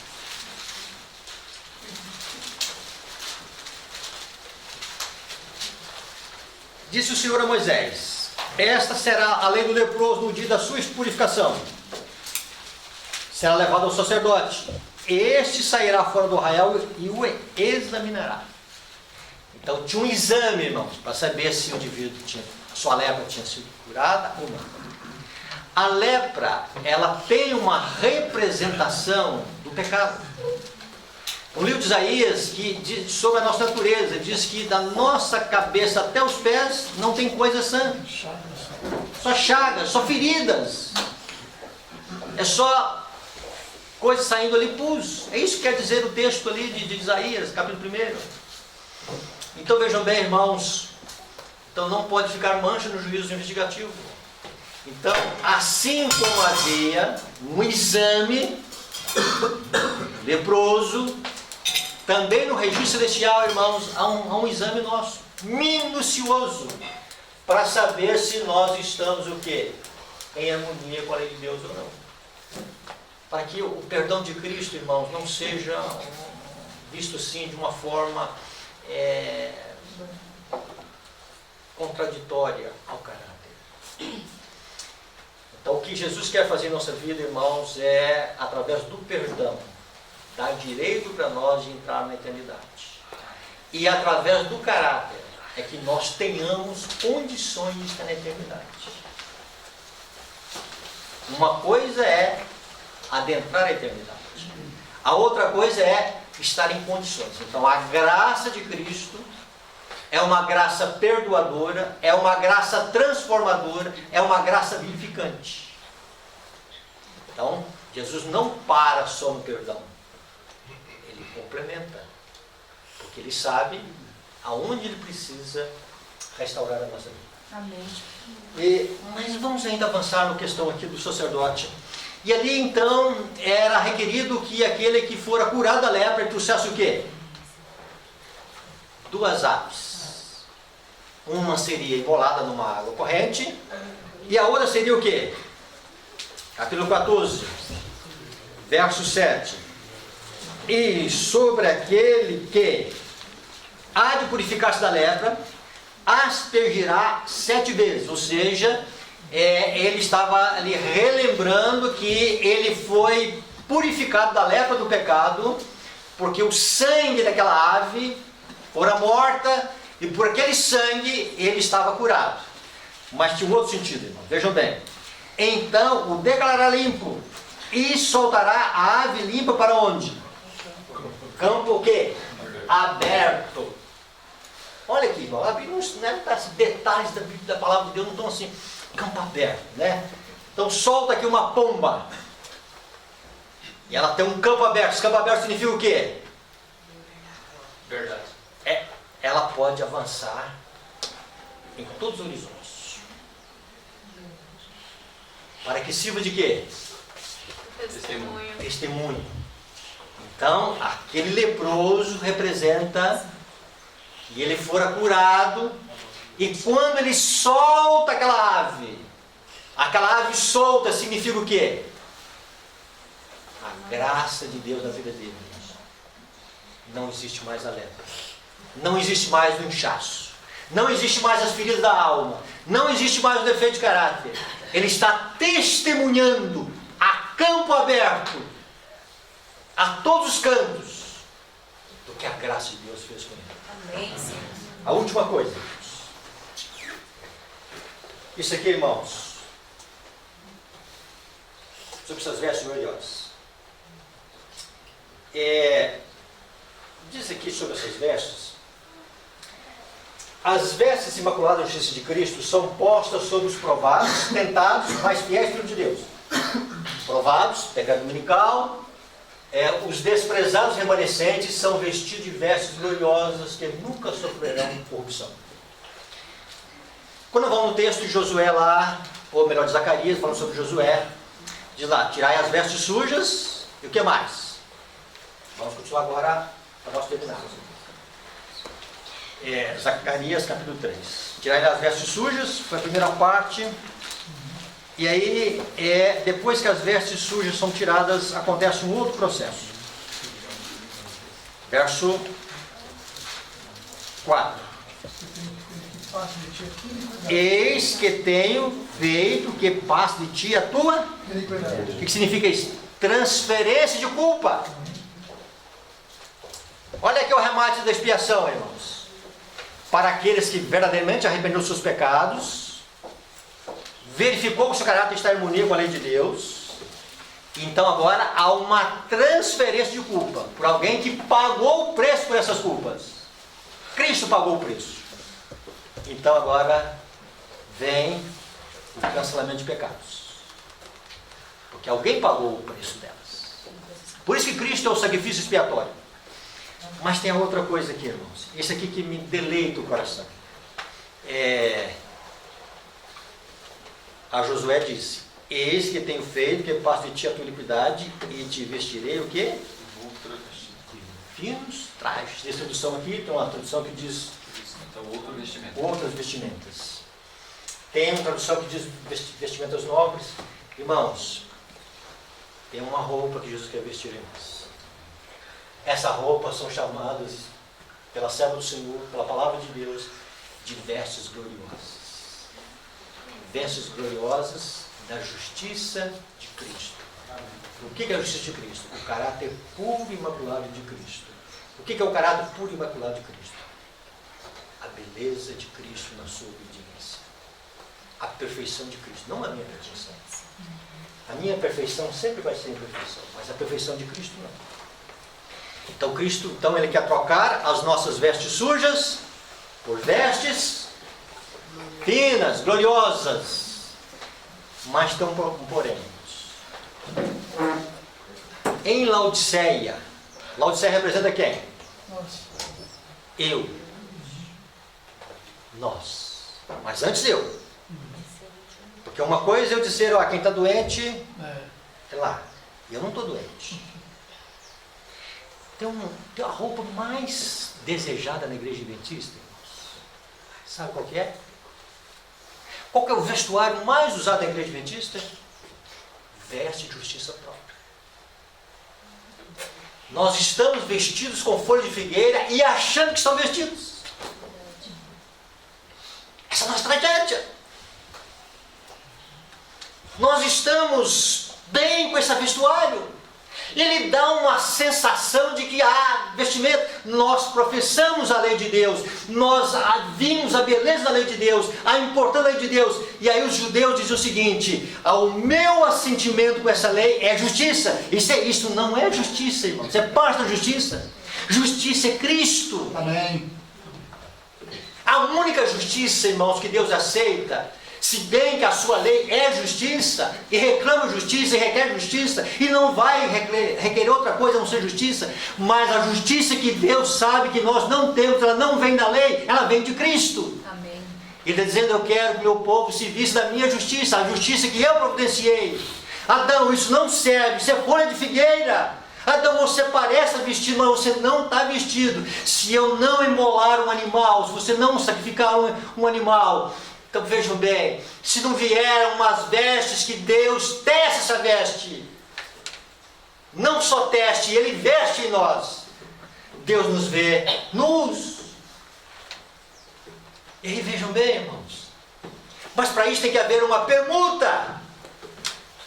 Disse o Senhor a Moisés: esta será a lei do leproso no dia da sua purificação. Será levado ao sacerdote. Este sairá fora do arraial e o examinará. Então tinha um exame, irmãos, para saber se o indivíduo a sua lepra tinha sido curada ou não. A lepra, ela tem uma representação do pecado. O livro de Isaías, que diz sobre a nossa natureza, diz que da nossa cabeça até os pés não tem coisa sã. Só chagas, só feridas. É só coisa saindo ali, pus. É isso que quer dizer o texto ali de Isaías, capítulo 1. Então vejam bem, irmãos. Então não pode ficar mancha no juízo investigativo. Então, assim como havia um exame leproso, também no registro celestial, irmãos, há um exame nosso, minucioso, para saber se nós estamos o quê? Em harmonia com a lei de Deus ou não. Para que o perdão de Cristo, irmãos, não seja visto assim de uma forma contraditória ao caráter. Então, o que Jesus quer fazer em nossa vida, irmãos, é, através do perdão, dar direito para nós de entrar na eternidade. E através do caráter, é que nós tenhamos condições de estar na eternidade. Uma coisa é adentrar a eternidade. A outra coisa é estar em condições. Então a graça de Cristo é uma graça perdoadora, é uma graça transformadora, é uma graça vivificante. Então, Jesus não para só no perdão. Ele complementa. Porque ele sabe aonde ele precisa restaurar a nossa vida. Amém. Mas vamos ainda avançar na questão aqui do sacerdote. E ali então era requerido que aquele que fora curado da lepra trouxesse o quê? 2 aves. Uma seria embolada numa água corrente e a outra seria o quê? Capítulo 14, verso 7. E sobre aquele que há de purificar-se da lepra, aspergirá 7 vezes. Ou seja, ele estava ali relembrando que ele foi purificado da lepra do pecado, porque o sangue daquela ave fora morta, e por aquele sangue ele estava curado. Mas tinha um outro sentido, irmão. Vejam bem. Então o declarará limpo e soltará a ave limpa para onde? Campo o quê? Aberto. Olha aqui, irmão. A Bíblia não é detalhes da palavra de Deus, não estão assim, campo aberto, né? Então solta aqui uma pomba. E ela tem um campo aberto. Esse campo aberto significa o quê? Verdade. Ela pode avançar em todos os horizontes. Para que sirva de quê? Testemunho. Testemunho. Então, aquele leproso representa que ele fora curado, e quando ele solta aquela ave solta significa o quê? A graça de Deus na vida dele. Não existe mais a lepra. Não existe mais o inchaço. Não existe mais as feridas da alma. Não existe mais o defeito de caráter. Ele está testemunhando a campo aberto, a todos os cantos, do que a graça de Deus fez com ele. Amém, Senhor. A última coisa. Isso aqui, irmãos, sobre essas vestes gloriosas. Diz aqui sobre essas vestes. As vestes imaculadas da justiça de Cristo são postas sobre os provados, tentados, mas fiéis filhos de Deus. Provados, pecado dominical, os desprezados remanescentes são vestidos de vestes gloriosas que nunca sofrerão corrupção. Quando vamos no texto de Josué lá, ou melhor de Zacarias, falando sobre Josué, diz lá, tirai as vestes sujas, e o que mais? Vamos continuar agora para nós terminarmos. Zacarias capítulo 3. Tirai as vestes sujas, foi a primeira parte. E aí, depois que as vestes sujas são tiradas, acontece um outro processo. Verso 4. Eis que tenho feito que passe de ti a tua... O que significa isso? Transferência de culpa. Olha aqui o remate da expiação, irmãos. Para aqueles que verdadeiramente arrependeram dos seus pecados, verificou que o seu caráter está em harmonia com a lei de Deus, então agora há uma transferência de culpa por alguém que pagou o preço por essas culpas. Cristo pagou o preço. Então agora vem o cancelamento de pecados, porque alguém pagou o preço delas. Por isso que Cristo é o sacrifício expiatório. Mas tem a outra coisa aqui, irmãos. Isso aqui que me deleita o coração. A Josué disse: eis que tenho feito que passe de ti a tua iniquidade e te vestirei o quê? Finos trajes. Nessa tradução aqui tem uma tradução que diz Então, outro vestimento. outras vestimentas. Tem uma tradução que diz vestimentas nobres. Irmãos, tem uma roupa que Jesus quer vestir em nós. Essa roupa são chamadas pela serva do Senhor, pela palavra de Deus, de vestes gloriosas. Vestes gloriosas da justiça de Cristo. O que é a justiça de Cristo? O caráter puro e imaculado de Cristo. O que é o caráter puro e imaculado de Cristo? A beleza de Cristo na sua obediência. A perfeição de Cristo, não a minha perfeição. A minha perfeição sempre vai ser imperfeição, mas a perfeição de Cristo não. Então Cristo, então ele quer trocar as nossas vestes sujas por vestes finas, gloriosas. Mas tem um porém. Em Laodiceia, Laodiceia representa quem? Eu. Nós. Mas antes eu. Porque uma coisa é eu dizer, ó, quem está doente é lá. Eu não estou doente. Tem a roupa mais desejada na igreja adventista, irmãos. Sabe qual que é? Qual que é o vestuário mais usado na igreja adventista? Veste de justiça própria. Nós estamos vestidos com folha de figueira e achando que estão vestidos. Essa é a nossa tragédia. Nós estamos bem com esse vestuário. Ele dá uma sensação de que há vestimento. Nós professamos a lei de Deus. Nós vimos a beleza da lei de Deus, a importância da lei de Deus. E aí os judeus dizem o seguinte: o meu assentimento com essa lei é justiça. Isso não é justiça, irmão. Isso é parte da justiça. Justiça é Cristo. Amém. A única justiça, irmãos, que Deus aceita, se bem que a sua lei é justiça, e reclama justiça, e requer justiça, e não vai requerer outra coisa a não ser justiça, mas a justiça que Deus sabe que nós não temos, ela não vem da lei, ela vem de Cristo. Amém. Ele está dizendo: eu quero que meu povo se vista da minha justiça, a justiça que eu providenciei. Adão, isso não serve, isso é folha de figueira. Adão, você parece vestido, mas você não está vestido. Se eu não imolar um animal, se você não sacrificar um animal, então vejam bem, se não vieram umas vestes que Deus teste essa veste, não só teste, Ele veste em nós, Deus nos vê nus. E aí vejam bem, irmãos, mas para isso tem que haver uma permuta.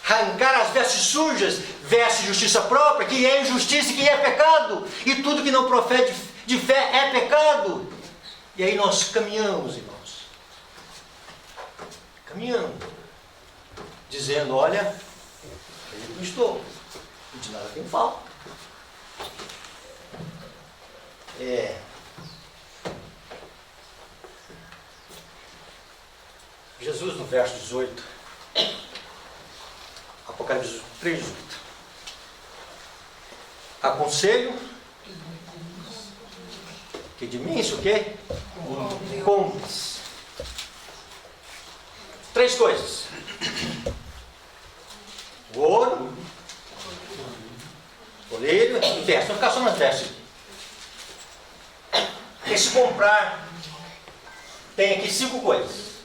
Arrancar as vestes sujas, veste de justiça própria, que é injustiça e que é pecado, e tudo que não profete de fé é pecado. E aí nós caminhamos, irmãos, caminhando, dizendo: olha, eu estou, e de nada tem falta. Jesus, no verso 18, Apocalipse 3, 18. Aconselho que de mim isso o quê? Compres. 3 coisas: o ouro, olheiro e vestes. Vou ficar só nas vestes. Esse comprar tem aqui 5 coisas.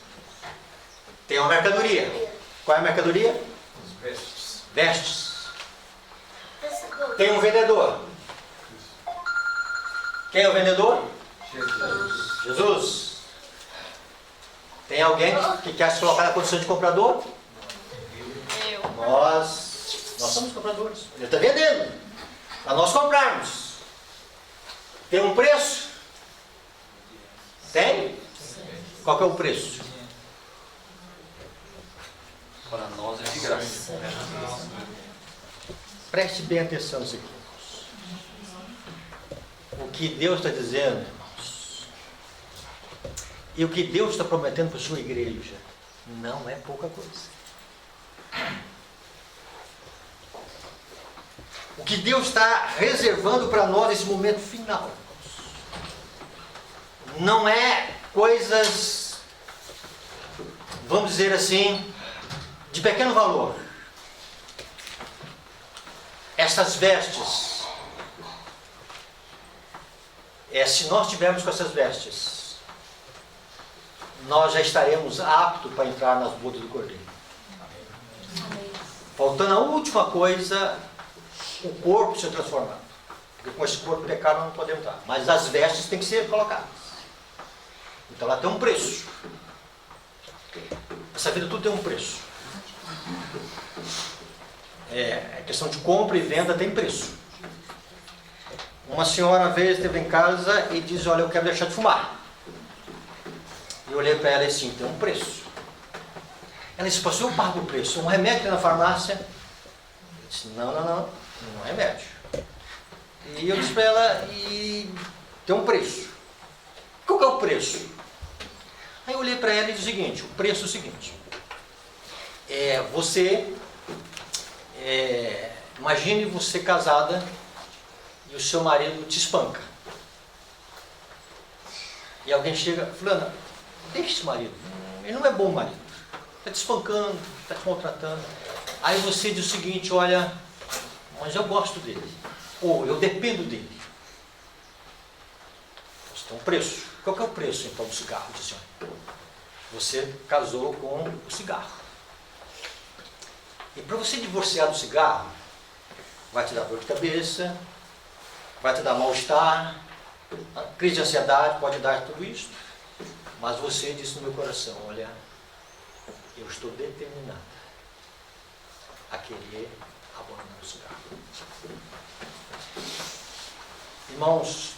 Tem uma mercadoria. Qual é a mercadoria? Vestes. Tem um vendedor. Quem é o vendedor? Jesus. Tem alguém que quer se colocar na condição de comprador? Eu. Nós somos compradores. Ele está vendendo para nós comprarmos. Tem um preço? Tem? Qual que é o preço? Para nós é de graça. Preste bem atenção nisso aqui, irmãos. O que Deus está dizendo, irmãos, e o que Deus está prometendo para a sua igreja, não é pouca coisa. O que Deus está reservando para nós nesse momento final, irmãos, não é coisas, vamos dizer assim, de pequeno valor. Essas vestes, se nós tivermos com essas vestes, nós já estaremos aptos para entrar nas bodas do Cordeiro. Faltando a última coisa, o corpo ser transformado. Porque com esse corpo pecado nós não podemos entrar. Mas as vestes têm que ser colocadas. Então ela tem um preço. Essa vida tudo tem um preço. A questão de compra e venda tem preço. Uma senhora uma vez esteve em casa e disse: olha, eu quero deixar de fumar. Eu olhei para ela e disse: tem um preço. Ela disse: pastor, eu pago o preço. Um remédio na farmácia? Eu disse: não é remédio. E eu disse para ela, e tem um preço. Qual que é o preço? Aí eu olhei para ela e disse o seguinte, o preço é o seguinte. Imagine você casada e o seu marido te espanca. E alguém chega, fulana, deixa esse marido, ele não é bom marido, está te espancando, está te maltratando. Aí você diz o seguinte, olha, mas eu gosto dele, ou eu dependo dele. Você tem um preço. Qual que é o preço então do cigarro? Diz assim, olha, você casou com o cigarro. E para você divorciar do cigarro, vai te dar dor de cabeça, vai te dar mal-estar, crise de ansiedade, pode dar tudo isso. Mas você disse no meu coração, olha, eu estou determinada a querer abandonar o cigarro. Irmãos,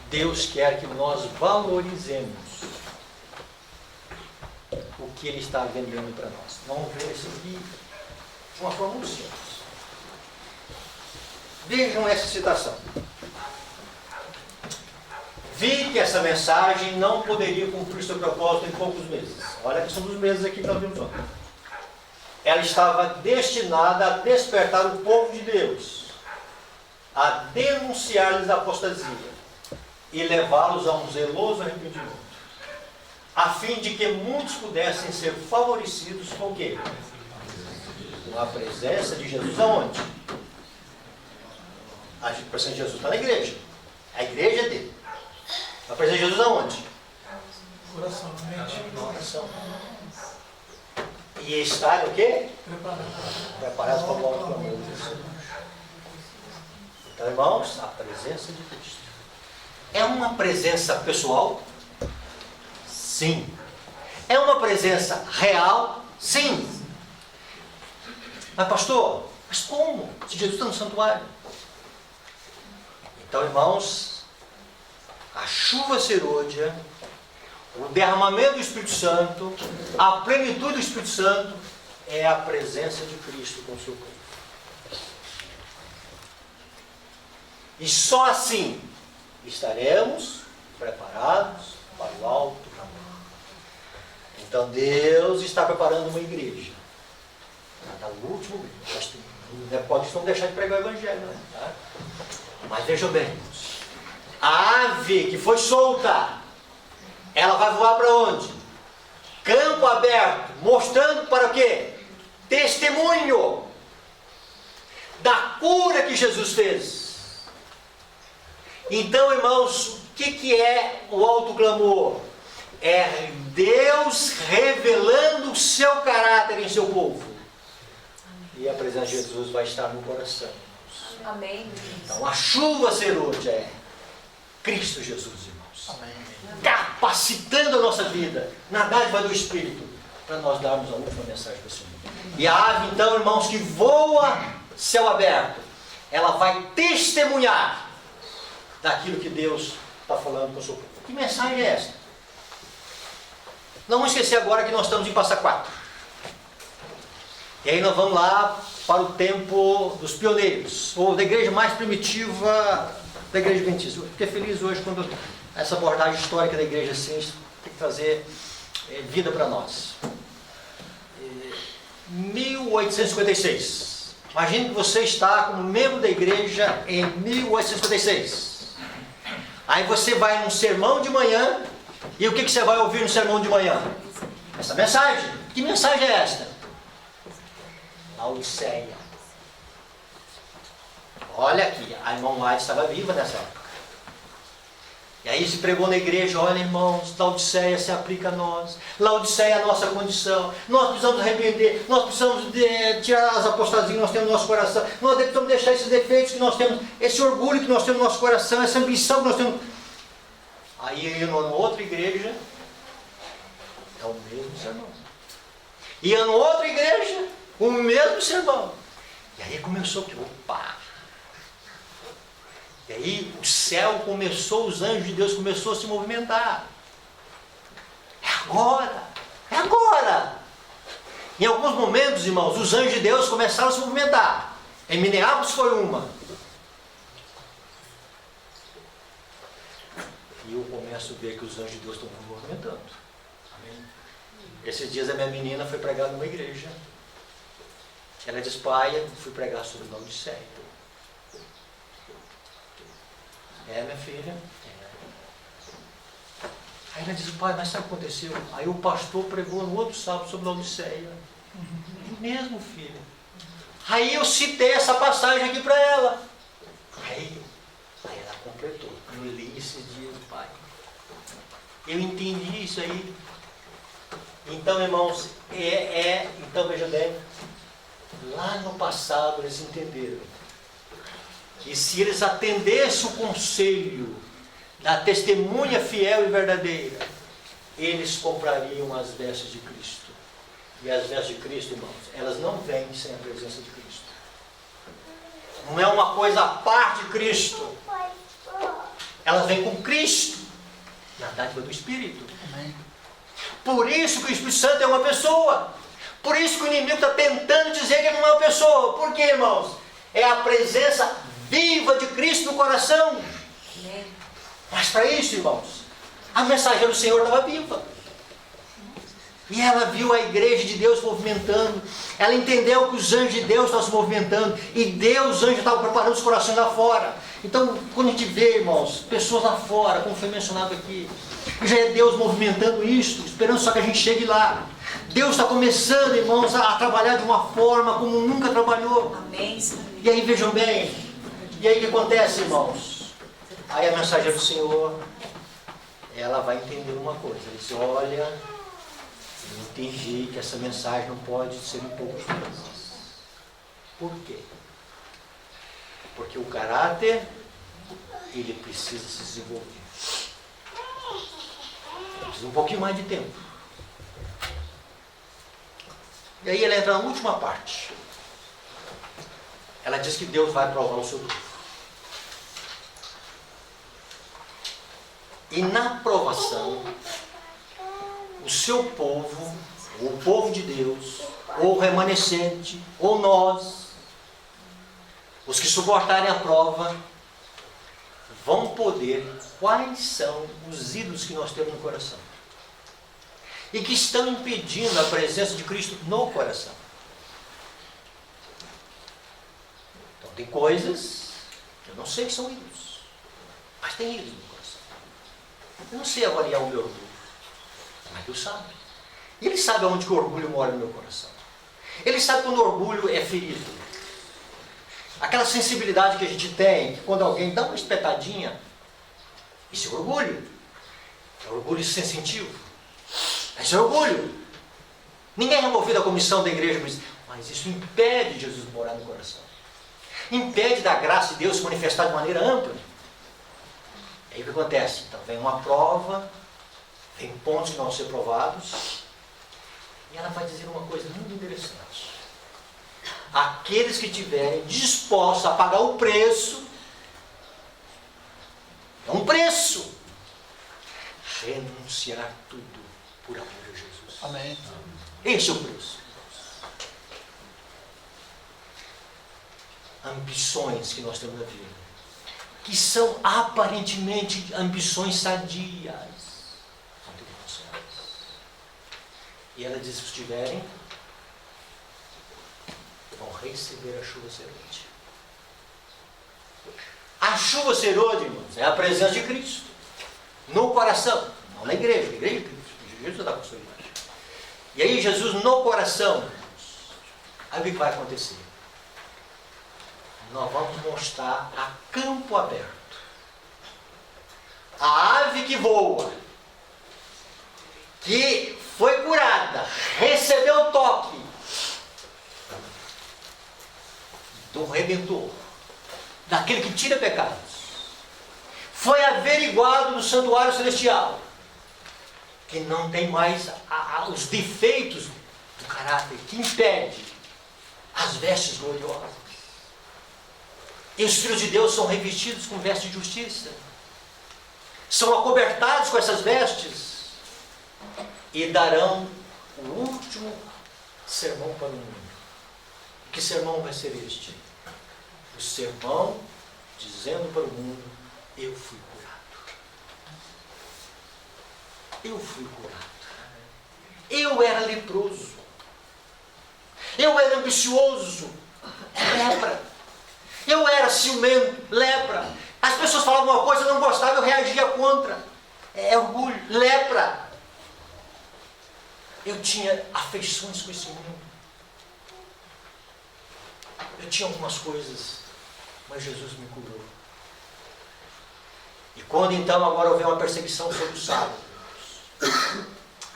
Deus quer que nós valorizemos o que Ele está vendendo para nós. Vamos ver isso aqui de uma forma muito simples. Vejam essa citação. Vi que essa mensagem não poderia cumprir seu propósito em poucos meses. Olha que são dos meses aqui que nós vimos ontem. Ela estava destinada a despertar o povo de Deus, a denunciar-lhes a apostasia e levá-los a um zeloso arrependimento, a fim de que muitos pudessem ser favorecidos com o quê? Com a presença de Jesus aonde? A presença de Jesus está na igreja. A igreja é dele. A presença de Jesus aonde? Coração, mente. Coração. E estar o quê? Preparados para o volta do amor de Deus. Então, irmãos, a presença de Cristo. É uma presença pessoal? Sim. É uma presença real? Sim. Mas pastor, mas como? Se Jesus está no santuário. Então, irmãos, a chuva serôdia, o derramamento do Espírito Santo, a plenitude do Espírito Santo é a presença de Cristo com o seu povo. E só assim estaremos preparados para o alto clamor. Então Deus está preparando uma igreja. Está no último momento. Pode não deixar de pregar o Evangelho, né? Tá? Mas vejam bem, a ave que foi solta, ela vai voar para onde? Campo aberto, mostrando para o quê? Testemunho da cura que Jesus fez. Então, irmãos, o que é o alto clamor? É Deus revelando o seu caráter em seu povo. E a presença de Jesus vai estar no coração. Amém. Então, a chuva serôdia é Cristo Jesus, irmãos. Amém. Capacitando a nossa vida na dádiva do Espírito, para nós darmos a última mensagem do Senhor. E a ave, então, irmãos, que voa céu aberto, ela vai testemunhar daquilo que Deus está falando com o seu povo. Que mensagem é esta? Não vamos esquecer agora que nós estamos em Passa Quatro. E aí nós vamos lá para o tempo dos pioneiros, ou da igreja mais primitiva da igreja adventista. Eu fiquei feliz hoje quando essa abordagem histórica da igreja assim tem que trazer vida para nós. 1856. Imagine que você está como membro da igreja em 1856. Aí você vai num sermão de manhã, e o que você vai ouvir no sermão de manhã? Essa mensagem. Que mensagem é esta? Laodiceia. Olha aqui, a irmã White estava viva nessa época. E aí se pregou na igreja, olha irmãos, Laodiceia se aplica a nós. Laodiceia é a nossa condição. Nós precisamos arrepender, nós precisamos tirar as apostasias que nós temos no nosso coração. Nós precisamos deixar esses defeitos que nós temos, esse orgulho que nós temos no nosso coração, essa ambição que nós temos. Aí ia numa outra igreja, é o mesmo sermão. Ia numa outra igreja, o mesmo sermão. E aí começou que, opa! E aí o céu começou, os anjos de Deus começou a se movimentar. É agora! É agora! Em alguns momentos, irmãos, os anjos de Deus começaram a se movimentar. Em Minneapolis foi uma. começo a ver que os anjos de Deus estão me movimentando. Esses dias a minha menina foi pregar numa igreja. Ela diz, pai, eu fui pregar sobre Laodiceia. Minha filha. Aí ela diz, pai, mas sabe o que aconteceu? Aí o pastor pregou no outro sábado sobre Laodiceia. Mesmo, filha. Aí eu citei essa passagem aqui para ela. Aí ela completou. Eu li esses dias, pai. Eu entendi isso aí. Então, irmãos, então veja bem, lá no passado eles entenderam que se eles atendessem o conselho da testemunha fiel e verdadeira, eles comprariam as vestes de Cristo. E as vestes de Cristo, irmãos, elas não vêm sem a presença de Cristo. Não é uma coisa à parte de Cristo. Elas vêm com Cristo, na dádiva do Espírito. Amém. Por isso que o Espírito Santo é uma pessoa. Por isso que o inimigo está tentando dizer que ele não é uma pessoa. Por quê, irmãos? É a presença viva de Cristo no coração. Mas para isso, irmãos, a mensageira do Senhor estava viva. E ela viu a igreja de Deus movimentando. Ela entendeu que os anjos de Deus estavam se movimentando. E Deus, os anjos, estavam preparando os corações lá fora. Então, quando a gente vê, irmãos, pessoas lá fora, como foi mencionado aqui, já é Deus movimentando isto, esperando só que a gente chegue lá. Deus está começando, irmãos, a trabalhar de uma forma como nunca trabalhou. Amém. E aí, vejam bem, e aí o que acontece, irmãos? Aí a mensageira do Senhor, ela vai entender uma coisa. Ela diz, olha, eu entendi que essa mensagem não pode ser em poucos meses. Por quê? Porque o caráter, ele precisa se desenvolver. Precisa um pouquinho mais de tempo. E aí ela entra na última parte. Ela diz que Deus vai provar o seu povo. E na provação, o seu povo, o povo de Deus, ou o remanescente, ou nós, os que suportarem a prova, vão poder, quais são os ídolos que nós temos no coração e que estão impedindo a presença de Cristo no coração. Então tem coisas que eu não sei que são ídolos, mas tem ídolos no coração. Eu não sei avaliar o meu orgulho, mas Deus sabe. E Ele sabe onde que o orgulho mora no meu coração. Ele sabe quando o orgulho é ferido. Aquela sensibilidade que a gente tem, que quando alguém dá uma espetadinha, isso é orgulho. É orgulho sensitivo. Isso é orgulho. Ninguém é removido da comissão da igreja, mas isso impede Jesus morar no coração. Impede da graça de Deus se manifestar de maneira ampla. Aí o que acontece? Então vem uma prova, vem pontos que não vão ser provados, e ela vai dizer uma coisa muito interessante. Aqueles que estiverem dispostos a pagar o preço, é um preço, renunciar tudo por amor a Jesus. Amém. Esse é o preço. Ambições que nós temos na vida, que são aparentemente ambições sadias, são tribulações. E ela diz: se estiverem, vão receber a chuva serôdia. A chuva serôdia, irmãos, é a presença de Cristo no coração, não na igreja. A igreja é Cristo. Jesus está com sua imagem. E aí Jesus no coração, irmãos, aí o que vai acontecer? Nós vamos mostrar a campo aberto a ave que voa, que foi curada, recebeu o toque do Redentor, daquele que tira pecados, foi averiguado no santuário celestial, que não tem mais os defeitos do caráter que impede as vestes gloriosas. E os filhos de Deus são revestidos com vestes de justiça, são acobertados com essas vestes e darão o último sermão para o mundo. Que sermão vai ser este? O sermão dizendo para o mundo: eu fui curado. eu fui curado. Eu era leproso. Eu era ambicioso. Lepra. Eu era ciumento. Lepra. As pessoas falavam uma coisa, eu não gostava, eu reagia contra. É orgulho. Lepra. Eu tinha afeições com esse mundo. Eu tinha algumas coisas, mas Jesus me curou. E quando então agora houver uma perseguição sobre o sábado,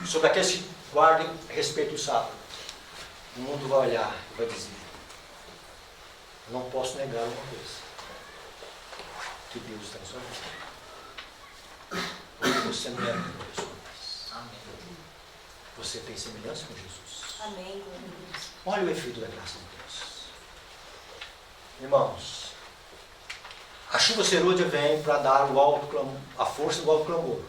sobre aqueles que guardem respeito ao sábado, o mundo vai olhar e vai dizer: não posso negar uma coisa, que Deus está em sua vida. Porque você não é uma pessoa mais. Amém. Você tem semelhança com Jesus. Amém, glória a Deus. Olha o efeito da graça de Deus. Irmãos, a chuva serôdia vem para dar a força do alto clamor.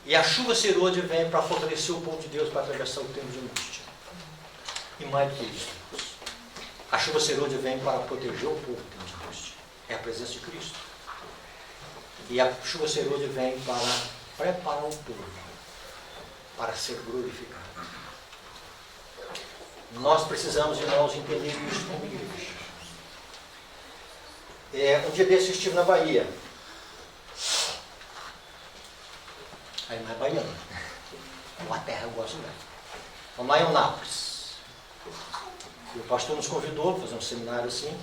E a chuva serôdia vem para fortalecer o povo de Deus para atravessar o tempo de angústia. E mais do que isso, a chuva serôdia vem para proteger o povo do tempo de angústia. É a presença de Cristo. E a chuva serôdia vem para preparar o povo para ser glorificado. Nós precisamos, irmãos, entender isso como igreja. Um dia desse eu estive na Bahia. Aí não é baiano. Uma terra eu gosto dela. Vamos lá em Eunápolis. E o pastor nos convidou para fazer um seminário assim.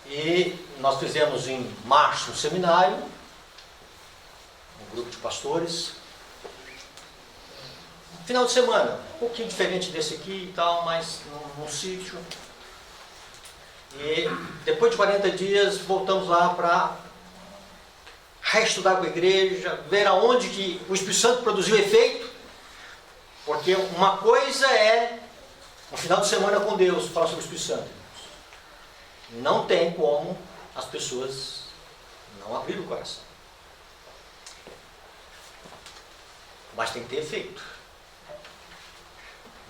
E nós fizemos em março um seminário. Um grupo de pastores. Final de semana, um pouquinho diferente desse aqui e tal, mas num sítio. E depois de 40 dias voltamos lá para reestudar com a igreja, ver aonde que o Espírito Santo produziu efeito. Porque uma coisa é um final de semana com Deus, falar sobre o Espírito Santo. Não tem como as pessoas não abrir o coração. Mas tem que ter efeito.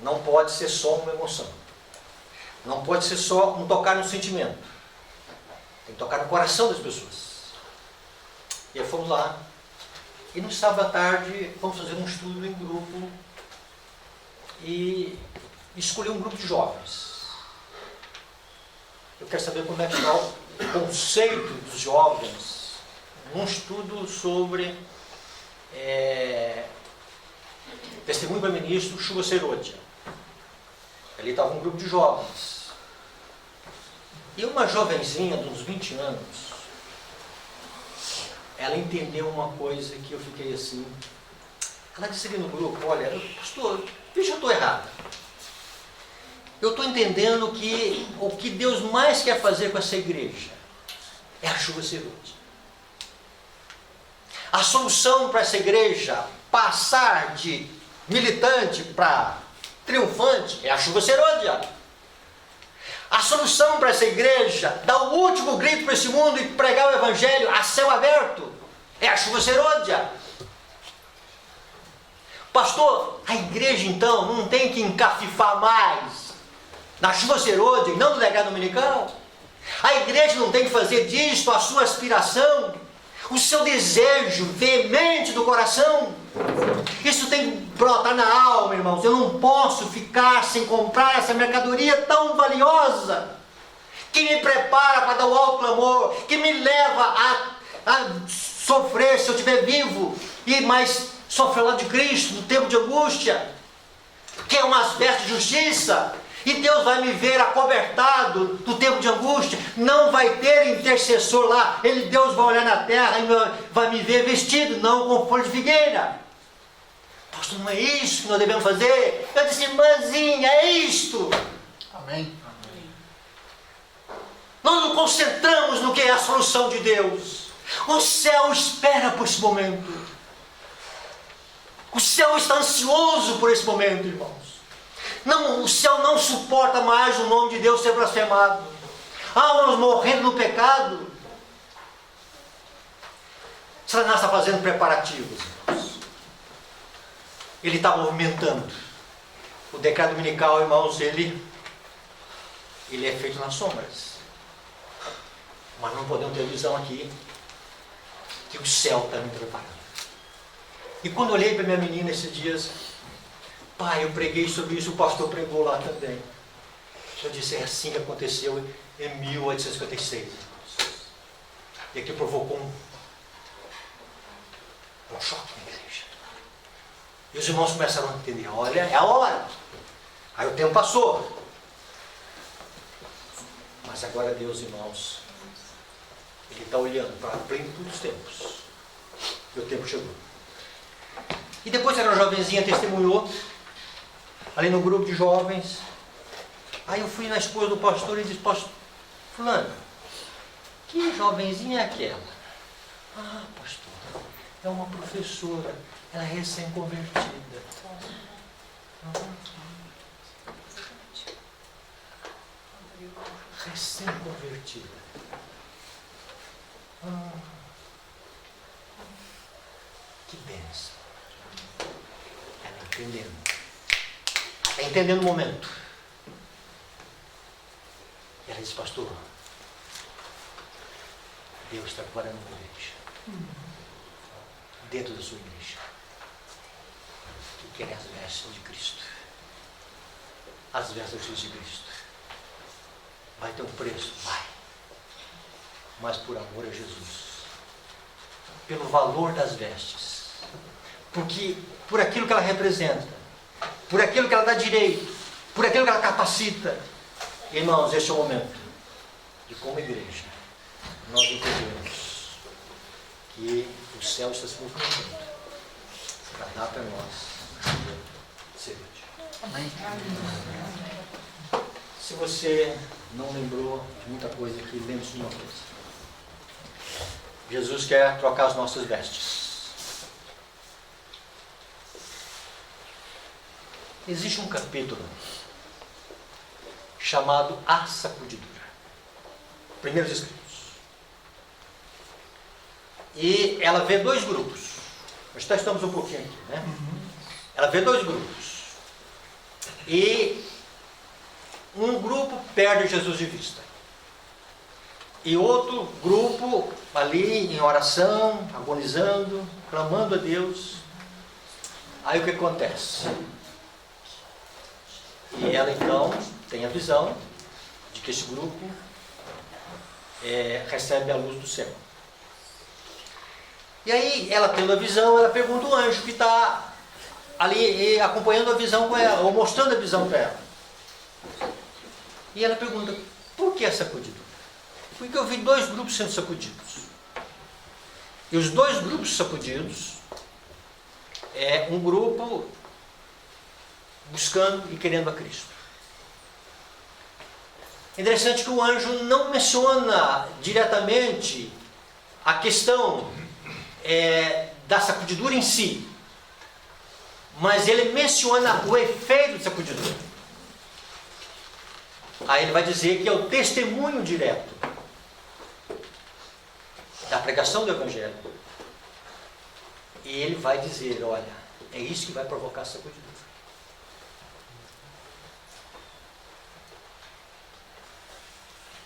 Não pode ser só uma emoção. Não pode ser só um tocar no sentimento. Tem que tocar no coração das pessoas. E aí fomos lá. E no sábado à tarde vamos fazer um estudo em grupo. E escolher um grupo de jovens. Eu quero saber como é que está o conceito dos jovens num estudo sobre testemunho para ministro, chuva serôdia. Ali estava um grupo de jovens. E uma jovenzinha de uns 20 anos, ela entendeu uma coisa que eu fiquei assim. Ela disse ali no grupo: olha, pastor, veja, eu estou errado. Eu estou entendendo que o que Deus mais quer fazer com essa igreja é a chuva serôdia. A solução para essa igreja passar de militante para triunfante é a chuva serôdia. A solução para essa igreja dar o último grito para esse mundo e pregar o evangelho a céu aberto é a chuva serôdia. Pastor, a igreja então não tem que encafifar mais na chuva serôdia e não no legado dominical? A igreja não tem que fazer disto a sua aspiração, o seu desejo veemente do coração? Isso tem que brotar na alma, irmãos. Eu não posso ficar sem comprar essa mercadoria tão valiosa, que me prepara para dar o alto clamor, que me leva a sofrer se eu estiver vivo, e mais sofrer ao lado de Cristo no tempo de angústia, que é umas vestes de justiça. E Deus vai me ver acobertado no tempo de angústia. Não vai ter intercessor lá. Deus vai olhar na terra e vai me ver vestido, não com folha de figueira. Pastor, não é isso que nós devemos fazer? Eu disse: irmãzinha, é isto. Amém. Nós nos concentramos no que é a solução de Deus. O céu espera por esse momento. O céu está ansioso por esse momento, irmãos. Não, o céu não suporta mais o nome de Deus ser blasfemado. Almas morrendo no pecado. Satanás está fazendo preparativos, irmãos. Ele está movimentando. O decreto dominical, irmãos, ele é feito nas sombras. Mas não podemos ter visão aqui. que o céu está me preparando. E quando olhei para minha menina esses dias, pai, eu preguei sobre isso, o pastor pregou lá também. Eu disse, é assim que aconteceu em 1856. E aquilo provocou um choque na igreja. E os irmãos começaram a entender, olha, é a hora. Aí o tempo passou. Mas agora Deus, irmãos, Ele está olhando para a plenitude dos tempos. E o tempo chegou. E depois era uma jovenzinha, testemunhou, ali no grupo de jovens. Aí eu fui na esposa do pastor e disse, pastor, fulano, que jovenzinha é aquela? Ah, pastor, é uma professora, ela é recém-convertida. Recém-convertida. Que bênção. Ela entendendo. Está entendendo o momento. E ela disse, pastor, Deus está preparando uma igreja. Dentro da sua igreja. Que querem as vestes de Cristo. As vestes de Cristo. Vai ter um preço? Vai. Mas por amor a Jesus. Pelo valor das vestes. Porque por aquilo que ela representa. Por aquilo que ela dá direito. Por aquilo que ela capacita. Irmãos, este é o momento. E como igreja, nós entendemos que o céu está se movimentando para dar para nós ajuda de ser útil. Amém. Se você não lembrou de muita coisa aqui, lembre-se de uma coisa. Jesus quer trocar as nossas vestes. Existe um capítulo chamado A Sacudidura. Primeiros escritos. E ela vê dois grupos. Nós já estamos um pouquinho aqui, né? Ela vê dois grupos. E um grupo perde Jesus de vista. E outro grupo ali em oração, agonizando, clamando a Deus. Aí o que acontece? E ela então tem a visão de que esse grupo recebe a luz do céu. E aí ela tendo a visão, ela pergunta o anjo que está ali acompanhando a visão com ela, ou mostrando a visão para ela. E ela pergunta, por que a sacudidura? Porque eu vi dois grupos sendo sacudidos. E os dois grupos sacudidos é um grupo buscando e querendo a Cristo. Interessante que o anjo não menciona diretamente a questão da sacudidura em si, mas ele menciona o efeito de sacudidura. Aí ele vai dizer que é o testemunho direto da pregação do Evangelho. E ele vai dizer, olha, é isso que vai provocar a sacudidura.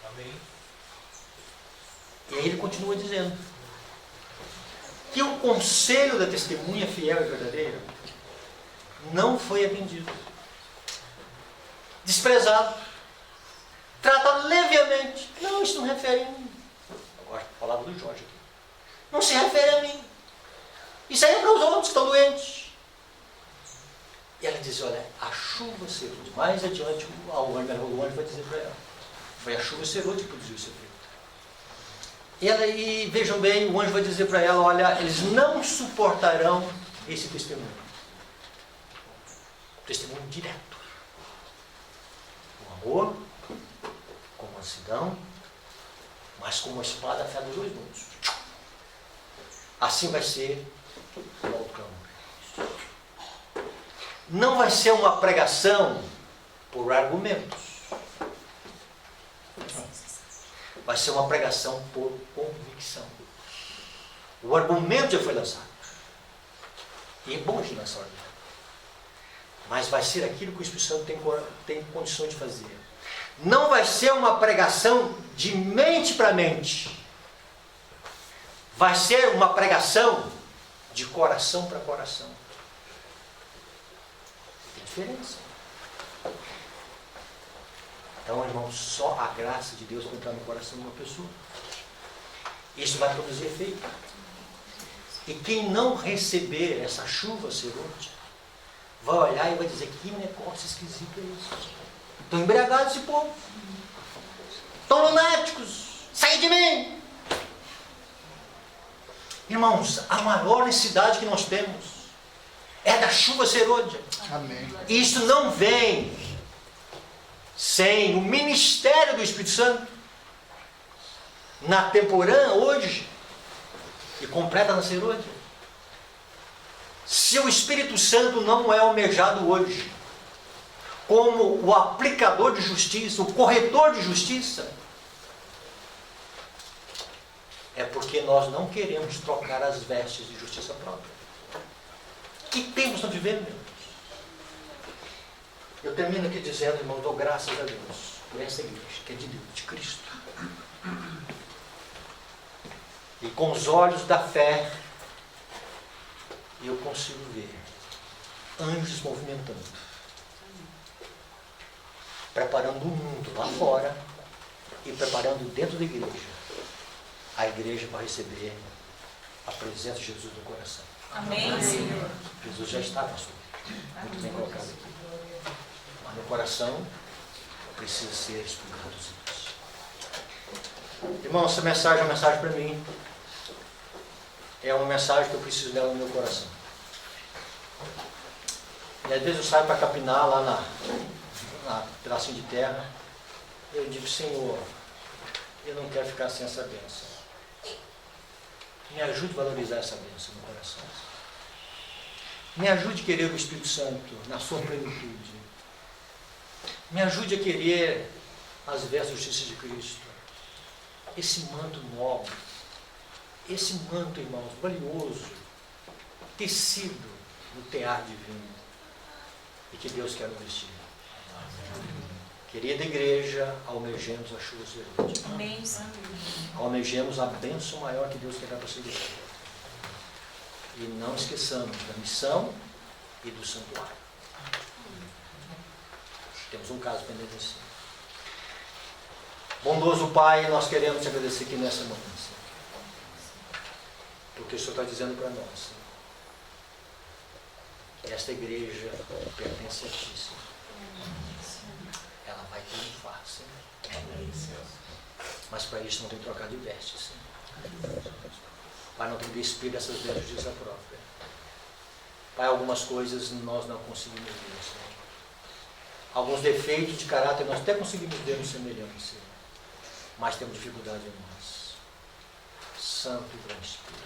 Amém. E aí ele continua dizendo que o conselho da testemunha fiel e verdadeira não foi atendido. Desprezado. Tratado levemente. Não, isso não refere a mim. Agora, a palavra do Jorge aqui. Não se refere a mim. Isso aí é para os outros que estão doentes. E ela diz, olha, a chuva serôdia. Mais adiante, o anjo vai dizer para ela. Foi a chuva serôdia que produziu esse efeito. E vejam bem, o anjo vai dizer para ela, olha, eles não suportarão esse testemunho. Testemunho direto. Com amor, com mansidão, mas com uma espada afiada dos dois mundos. Assim vai ser o alto clamor. Não vai ser uma pregação por argumentos. Vai ser uma pregação por convicção. O argumento já foi lançado. E é bom de lançar o argumento. Mas vai ser aquilo que o Espírito Santo tem condições de fazer. Não vai ser uma pregação de mente para mente. vai ser uma pregação de coração para coração. Tem diferença. Então, irmão, só a graça de Deus para entrar no coração de uma pessoa. Isso vai produzir efeito. E quem não receber essa chuva serôdia, vai olhar e vai dizer, que negócio esquisito é isso? Estão embriagados esse povo. Estão lunáticos. Sai de mim. Irmãos, a maior necessidade que nós temos é da chuva serôdia. Amém. Isso não vem sem o ministério do Espírito Santo. Na temporã, hoje, e completa na serôdia. Se o Espírito Santo não é almejado hoje como o aplicador de justiça, o corretor de justiça, é porque nós não queremos trocar as vestes de justiça própria. Que tempos estão vivendo, meu Deus? Eu termino aqui dizendo, irmão, dou graças a Deus por essa igreja, que é de Deus, de Cristo. E com os olhos da fé, eu consigo ver anjos movimentando, preparando o mundo lá fora e preparando dentro da igreja. A igreja vai receber a presença de Jesus no coração. Amém, Senhor. Jesus já está, pastor. Muito bem colocado aqui. Mas no coração precisa ser explicado isso. Irmão, essa mensagem é uma mensagem para mim. É uma mensagem que eu preciso dela no meu coração. E às vezes eu saio para capinar lá na pedacinho de terra. Eu digo, Senhor, eu não quero ficar sem essa bênção. Me ajude a valorizar essa bênção no coração. Me ajude a querer o Espírito Santo na sua plenitude. Me ajude a querer as vestes da justiça de Cristo. Esse manto nobre, esse manto, irmãos, valioso, tecido no tear divino, e que Deus quer nos vestir. Querida igreja, almejemos a chuva serôdia. Amém, Senhor. Almejemos a bênção maior que Deus quer dar para a sua igreja. E não esqueçamos da missão e do santuário. Temos um caso pendente assim. Bondoso Pai, nós queremos te agradecer aqui nessa manhã, Senhor. Porque o Senhor está dizendo para nós, Senhor, que esta igreja pertence a Ti, Senhor. Ela vai triunfar, Senhor. Mas para isso não tem que trocar de vestes, Senhor. Pai, não tem que despir dessas vestes de justiça própria. Pai, algumas coisas nós não conseguimos ver, Senhor. Alguns defeitos de caráter nós até conseguimos ver no semelhante, Senhor. Mas temos dificuldade em nós. Santo e Grande Espírito,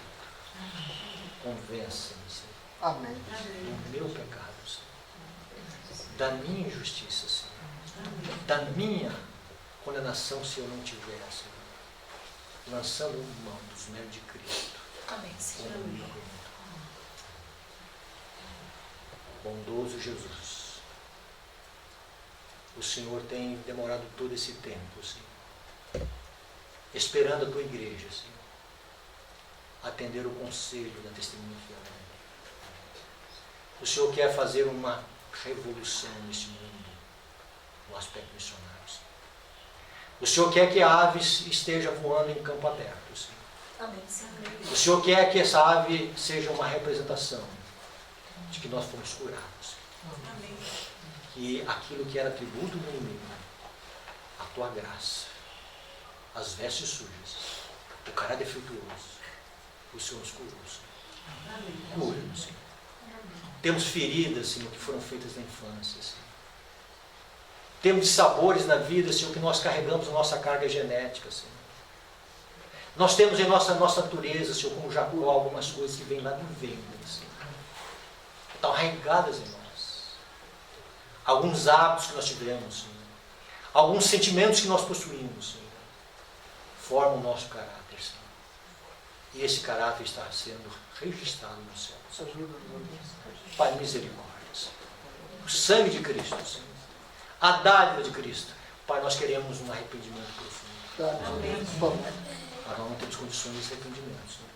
convença-me, Senhor, Amém. do meu pecado, Senhor, da minha injustiça, Senhor, da minha condenação se eu não tiver, Senhor, lançando mão dos méritos de Cristo. Amém, Senhor. Como único e bondoso Jesus, o Senhor tem demorado todo esse tempo, Senhor, esperando a tua igreja, Senhor, atender o conselho da testemunha fiel. O Senhor quer fazer uma revolução neste mundo, no aspecto missionário, Senhor. O Senhor quer que a ave esteja voando em campo aberto, Senhor. Amém, Senhor. O Senhor quer que essa ave seja uma representação de que nós fomos curados. Amém. Que aquilo que era tributo do inimigo, a tua graça, as vestes sujas, o caráter defeituoso, o Senhor nos curou, Senhor. Cura-nos, Senhor. Temos feridas, Senhor, que foram feitas na infância, Senhor. Temos sabores na vida, Senhor, que nós carregamos a nossa carga genética, Senhor. Nós temos em nossa natureza, Senhor, como Jacó, algumas coisas que vêm lá do ventre, Senhor. Estão arraigadas em nós. Alguns hábitos que nós tivemos, Senhor. Alguns sentimentos que nós possuímos, Senhor. Formam o nosso caráter, Senhor. E esse caráter está sendo registrado no céu. Pai, misericórdia, Senhor. O sangue de Cristo, Senhor. A dádiva de Cristo. Pai, nós queremos um arrependimento profundo. Amém. Mas nós não temos condições desse arrependimento, Senhor.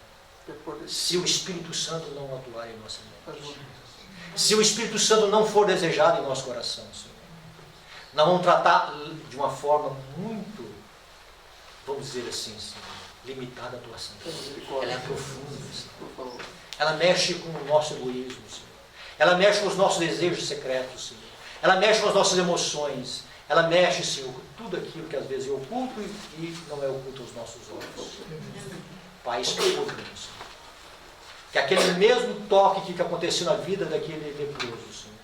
se o Espírito Santo não atuar em nossa mente. Se o Espírito Santo não for desejado em nosso coração, Senhor. Nós vamos tratar de uma forma muito, vamos dizer assim, Senhor, limitada a atuação. Ela é profunda, Senhor. Ela mexe com o nosso egoísmo, Senhor. Ela mexe com os nossos desejos secretos, Senhor. Ela mexe com as nossas emoções. Ela mexe, Senhor, com tudo aquilo que às vezes é oculto e não é oculto aos nossos olhos. Pai, isso é problema, Senhor. Que aquele mesmo toque que aconteceu na vida daquele leproso, Senhor,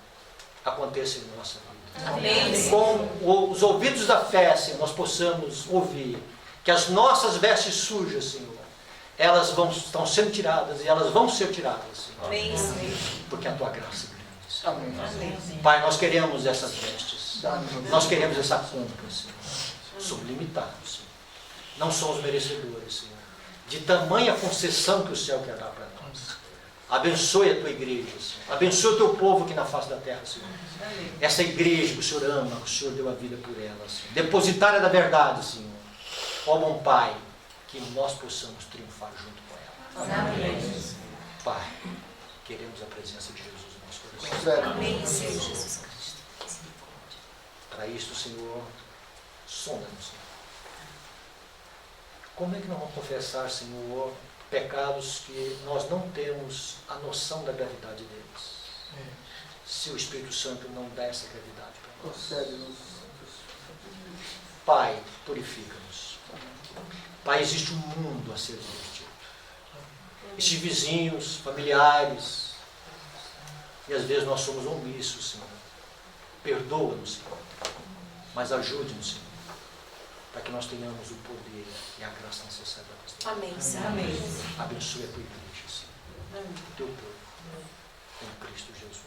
aconteça em nossa vida. Amém. Com os ouvidos da fé, Senhor, nós possamos ouvir que as nossas vestes sujas, Senhor, elas estão sendo tiradas e elas vão ser tiradas, Senhor. Amém. Porque a tua graça é grande, Senhor. Amém. Pai, nós queremos essas vestes. Nós queremos essa compra, Senhor. Somos limitados, Senhor. Não somos merecedores, Senhor, de tamanha concessão que o céu quer dar para nós. Abençoe a tua igreja, Senhor. Abençoe o teu povo aqui na face da terra, Senhor. Essa igreja que o Senhor ama, que o Senhor deu a vida por ela, Senhor. Depositária da verdade, Senhor. Ó bom Pai, que nós possamos triunfar junto com ela. Amém. Pai, queremos a presença de Jesus no nosso coração. Amém, Senhor Jesus Cristo. Para isto, Senhor, sonda-nos, Senhor. Como é que nós vamos confessar, Senhor, pecados que nós não temos a noção da gravidade deles? Se o Espírito Santo não dá essa gravidade para nós. Pai, purifica-nos. Pai, existe um mundo a ser divertido. Existem vizinhos, familiares, e às vezes nós somos omissos, Senhor. Perdoa-nos, Senhor, mas ajude-nos, Senhor, para que nós tenhamos o poder e a graça necessária para nós. Amém, Senhor. Amém. Abençoe a tua igreja, Senhor, o teu povo, em Cristo Jesus.